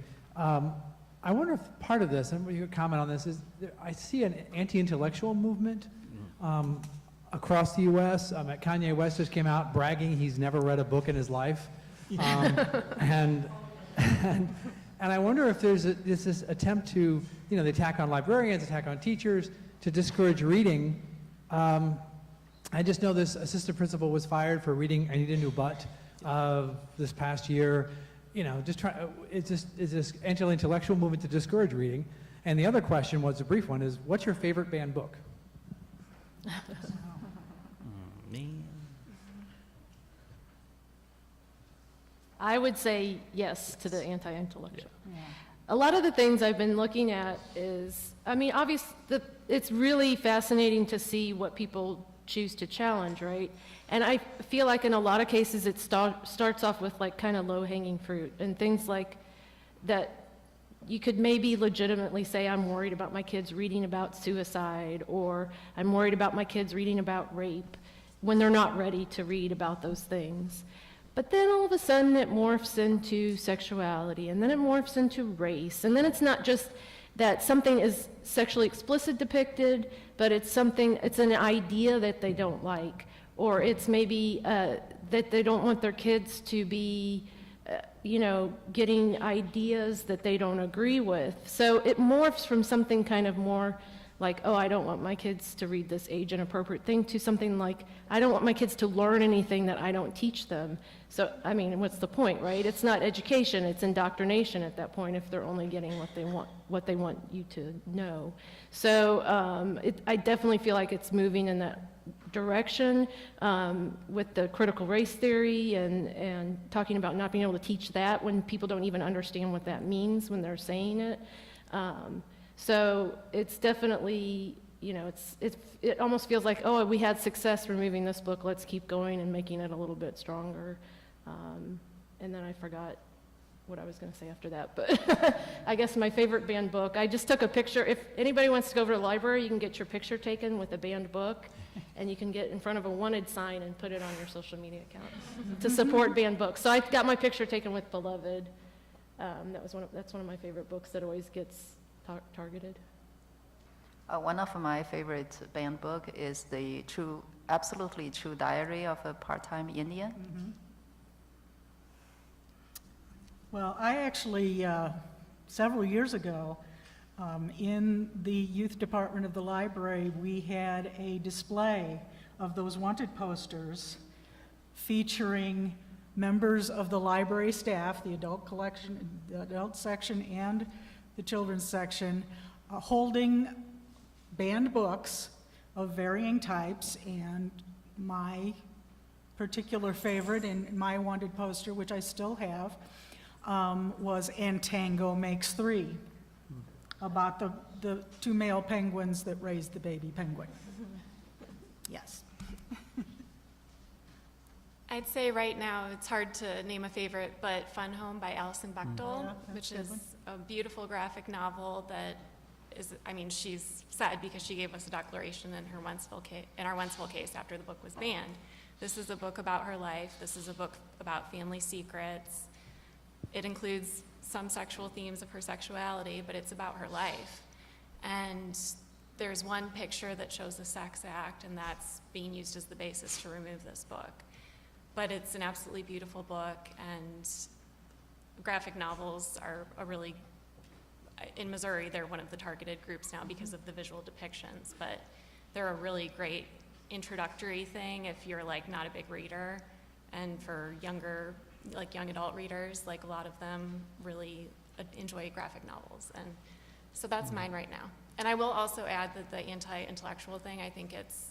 I wonder if part of this, and you could comment on this, is I see an anti-intellectual movement across the U.S. Kanye West just came out bragging he's never read a book in his life. And I wonder if there's this attempt to, you know, the attack on librarians, attack on teachers, to discourage reading. I just know this assistant principal was fired for reading I Need a New Butt this past year. You know, is this anti-intellectual movement to discourage reading? And the other question was, a brief one, is what's your favorite banned book? Man. I would say yes to the anti-intellectual. Yeah. A lot of the things I've been looking at is, I mean, obviously, it's really fascinating to see what people choose to challenge, right? And I feel like in a lot of cases it starts off with like kind of low-hanging fruit and things like that you could maybe legitimately say, I'm worried about my kids reading about suicide, or I'm worried about my kids reading about rape, when they're not ready to read about those things. But then all of a sudden it morphs into sexuality, and then it morphs into race, and then it's not just that something is sexually explicit depicted, but it's an idea that they don't like, or it's maybe that they don't want their kids to be, you know, getting ideas that they don't agree with. So it morphs from something kind of more like, oh, I don't want my kids to read this age-inappropriate thing, to something like, I don't want my kids to learn anything that I don't teach them. So, I mean, what's the point, right? It's not education, it's indoctrination at that point if they're only getting what they want you to know. So I definitely feel like it's moving in that direction with the critical race theory and talking about not being able to teach that when people don't even understand what that means when they're saying it. So it's definitely, you know, it almost feels like, oh, we had success removing this book, let's keep going and making it a little bit stronger. And then I forgot what I was going to say after that, but I guess my favorite banned book, I just took a picture. If anybody wants to go over to the library, you can get your picture taken with a banned book, and you can get in front of a wanted sign and put it on your social media account to support banned books. So I got my picture taken with Beloved. That's one of my favorite books that always gets targeted. One of my favorite banned book is the absolutely true diary of a part-time Indian. Well, I actually, several years ago, in the youth department of the library, we had a display of those wanted posters featuring members of the library staff, the adult collection, the adult section and the children's section, holding banned books of varying types, and my particular favorite and my wanted poster, which I still have, was "And Tango Makes Three," about the two male penguins that raised the baby penguin. Yes. I'd say right now it's hard to name a favorite, but Fun Home by Allison Bechtel, Yeah, that's which a good is one. a beautiful graphic novel that is, I mean, she's sad because she gave us a declaration in our Wentzville case after the book was banned. This is a book about her life. This is a book about family secrets. It includes some sexual themes of her sexuality, but it's about her life. And there's one picture that shows a sex act, and that's being used as the basis to remove this book. But it's an absolutely beautiful book, and graphic novels are a really, in Missouri, they're one of the targeted groups now because of the visual depictions, but they're a really great introductory thing if you're like not a big reader, and for younger, like young adult readers, like a lot of them really enjoy graphic novels. And so that's mine right now. And I will also add that the anti-intellectual thing, I think it's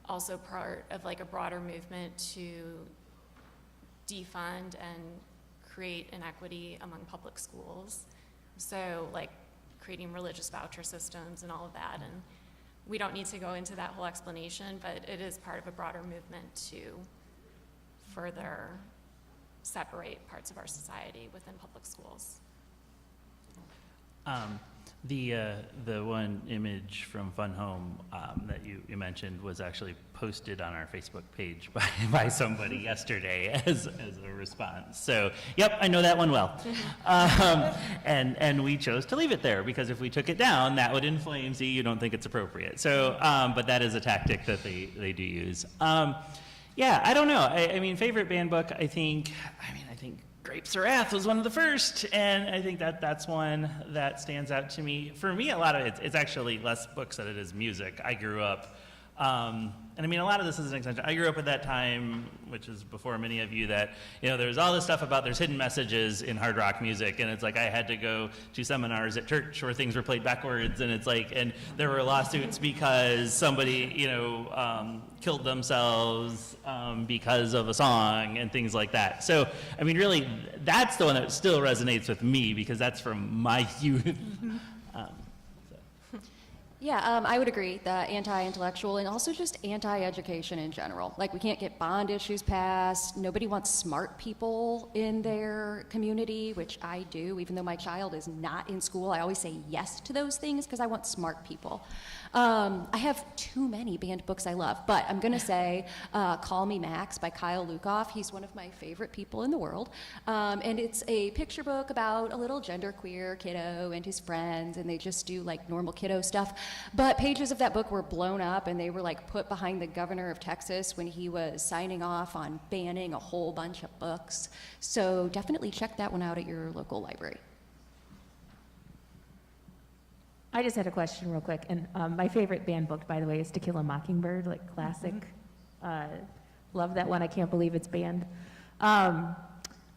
also part of like a broader movement to defund and create inequity among public schools. So like creating religious voucher systems and all of that. And we don't need to go into that whole explanation, but it is part of a broader movement to further separate parts of our society within public schools. The one image from Fun Home that you mentioned was actually posted on our Facebook page by somebody yesterday as a response. So, yep, I know that one well. And we chose to leave it there because if we took it down, that would inflame. See, you don't think it's appropriate. So, but that is a tactic that they do use. Yeah, I don't know. I mean, favorite banned book, I think Grapes of Wrath was one of the first, and I think that's one that stands out to me. For me, a lot of it's actually less books than it is music. I grew up, and I mean, a lot of this is an extension. I grew up at that time, which is before many of you, that, you know, there's all this stuff about there's hidden messages in hard rock music, and it's like I had to go to seminars at church where things were played backwards, and it's like, and there were lawsuits because somebody, you know, killed themselves because of a song and things like that. So, I mean, really, that's the one that still resonates with me because that's from my youth. Yeah, I would agree, the anti-intellectual and also just anti-education in general. Like, we can't get bond issues passed. Nobody wants smart people in their community, which I do. Even though my child is not in school, I always say yes to those things because I want smart people. I have too many banned books I love, but I'm going to say Call Me Max by Kyle Lukoff. He's one of my favorite people in the world. And it's a picture book about a little genderqueer kiddo and his friends, and they just do like normal kiddo stuff. But pages of that book were blown up, and they were like put behind the governor of Texas when he was signing off on banning a whole bunch of books. So definitely check that one out at your local library. I just had a question real quick, and my favorite banned book, by the way, is To Kill a Mockingbird, like classic. Love that one. I can't believe it's banned. I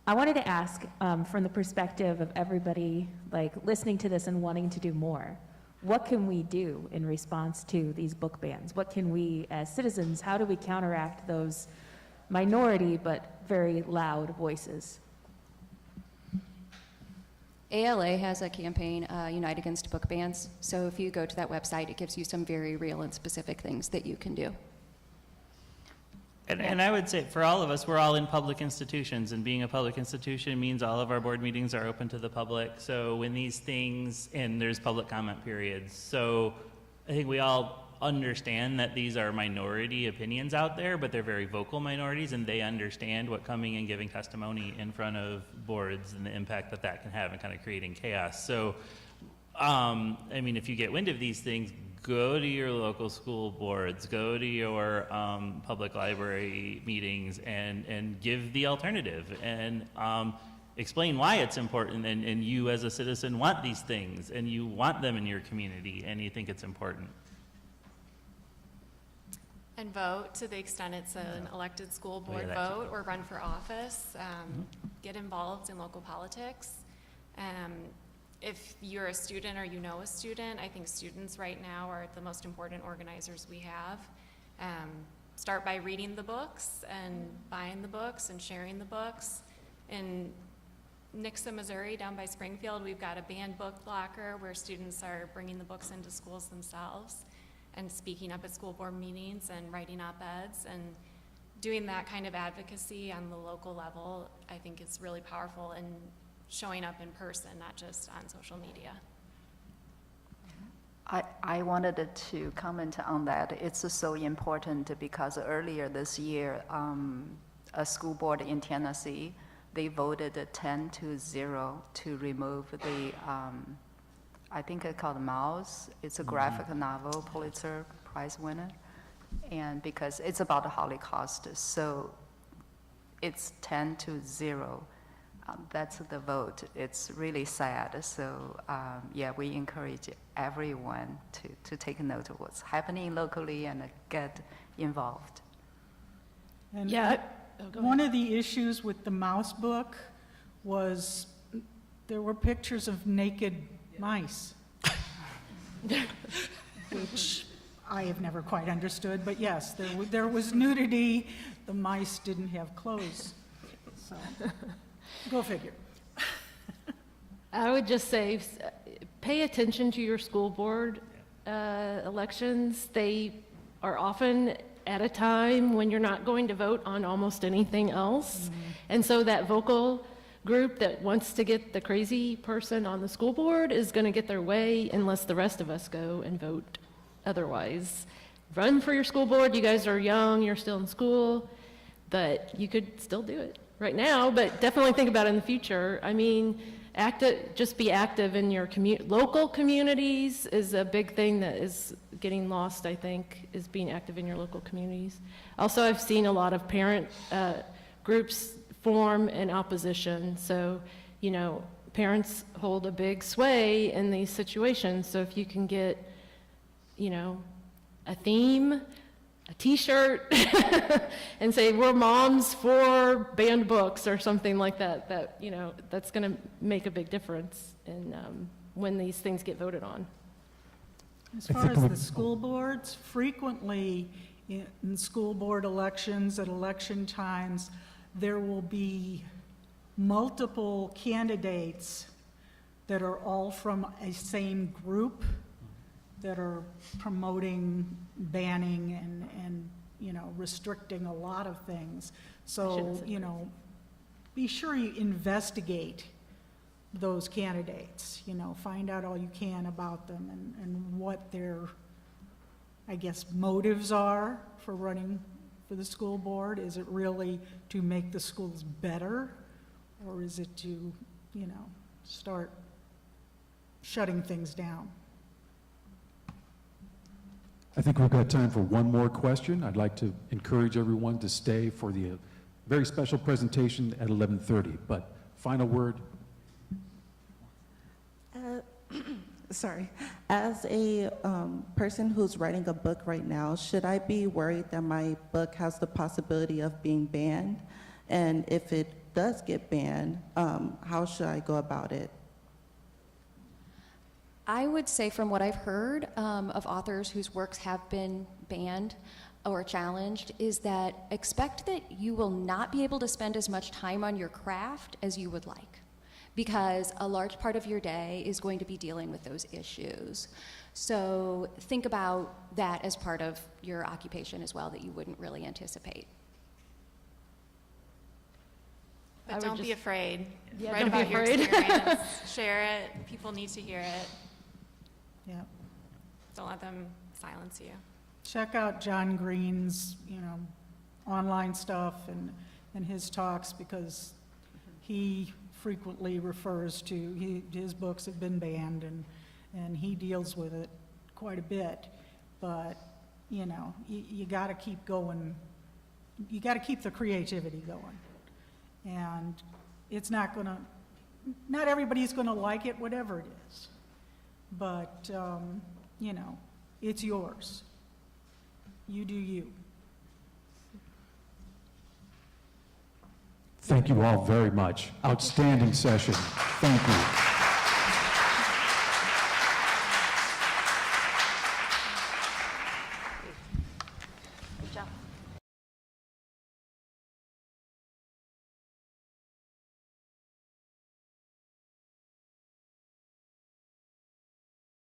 wanted to ask, from the perspective of everybody like listening to this and wanting to do more, what can we do in response to these book bans? What can we, as citizens, how do we counteract those minority but very loud voices? ALA has a campaign, Unite Against Book Bans. So if you go to that website, it gives you some very real and specific things that you can do. And I would say for all of us, we're all in public institutions, and being a public institution means all of our board meetings are open to the public. So when these things, and there's public comment periods. So I think we all understand that these are minority opinions out there, but they're very vocal minorities, and they understand what coming and giving testimony in front of boards and the impact that that can have in kind of creating chaos. So, I mean, if you get wind of these things, go to your local school boards, go to your public library meetings, and give the alternative, and explain why it's important, and you as a citizen want these things, and you want them in your community, and you think it's important. And vote to the extent it's an elected school board that vote or run for office. Get involved in local politics. If you're a student or you know a student, I think students right now are the most important organizers we have. Start by reading the books and buying the books and sharing the books. In Nixa, Missouri, down by Springfield, we've got a banned book locker where students are bringing the books into schools themselves and speaking up at school board meetings and writing op-eds, and doing that kind of advocacy on the local level, I think is really powerful, and showing up in person, not just on social media. I wanted to comment on that. It's so important because earlier this year, a school board in Tennessee, they voted 10-0 to remove the I think it's called Mouse. It's a graphic novel, Pulitzer Prize winner. And because it's about the Holocaust, so it's 10-0. That's the vote. It's really sad. So yeah, we encourage everyone to take note of what's happening locally and get involved. And Yeah. one of the issues with the Mouse book was there were pictures of naked mice, which I have never quite understood, but yes, there was nudity. The mice didn't have clothes, so go figure. I would just say, pay attention to your school board elections. They are often at a time when you're not going to vote on almost anything else. And so that vocal group that wants to get the crazy person on the school board is going to get their way unless the rest of us go and vote otherwise. Run for your school board. You guys are young, you're still in school, but you could still do it right now, but definitely think about it in the future. I mean, just be active in your local communities is a big thing that is getting lost, I think, is being active in your local communities. Also, I've seen a lot of parent groups form in opposition. So, you know, parents hold a big sway in these situations. So if you can get, you know, a theme, a t-shirt, and say, we're moms for banned books or something like that, that, you know, that's gonna make a big difference in when these things get voted on. As far as the school boards, frequently in school board elections, at election times, there will be multiple candidates that are all from a same group that are promoting banning and you know, restricting a lot of things. So, you know, be sure you investigate those candidates, you know, find out all you can about them and what their, I guess, motives are for running for the school board. Is it really to make the schools better, or is it to, you know, start shutting things down? I think we've got time for one more question. I'd like to encourage everyone to stay for the very special presentation at 11:30. But final word. Sorry. As a person who's writing a book right now, should I be worried that my book has the possibility of being banned? And if it does get banned, how should I go about it? I would say from what I've heard of authors whose works have been banned or challenged is that expect that you will not be able to spend as much time on your craft as you would like, because a large part of your day is going to be dealing with those issues. So think about that as part of your occupation as well that you wouldn't really anticipate. But don't be afraid. Yeah, Write don't be about your afraid. experience. Share it. People need to hear it. Yeah. Don't let them silence you. check out John Green's, online stuff and his talks, because he frequently refers to, his books have been banned, and he deals with it quite a bit. But, you gotta keep going, you gotta keep the creativity going. And it's not everybody's gonna like it, whatever it is. But, it's yours. You do you. Thank you all very much. Outstanding session. Thank you.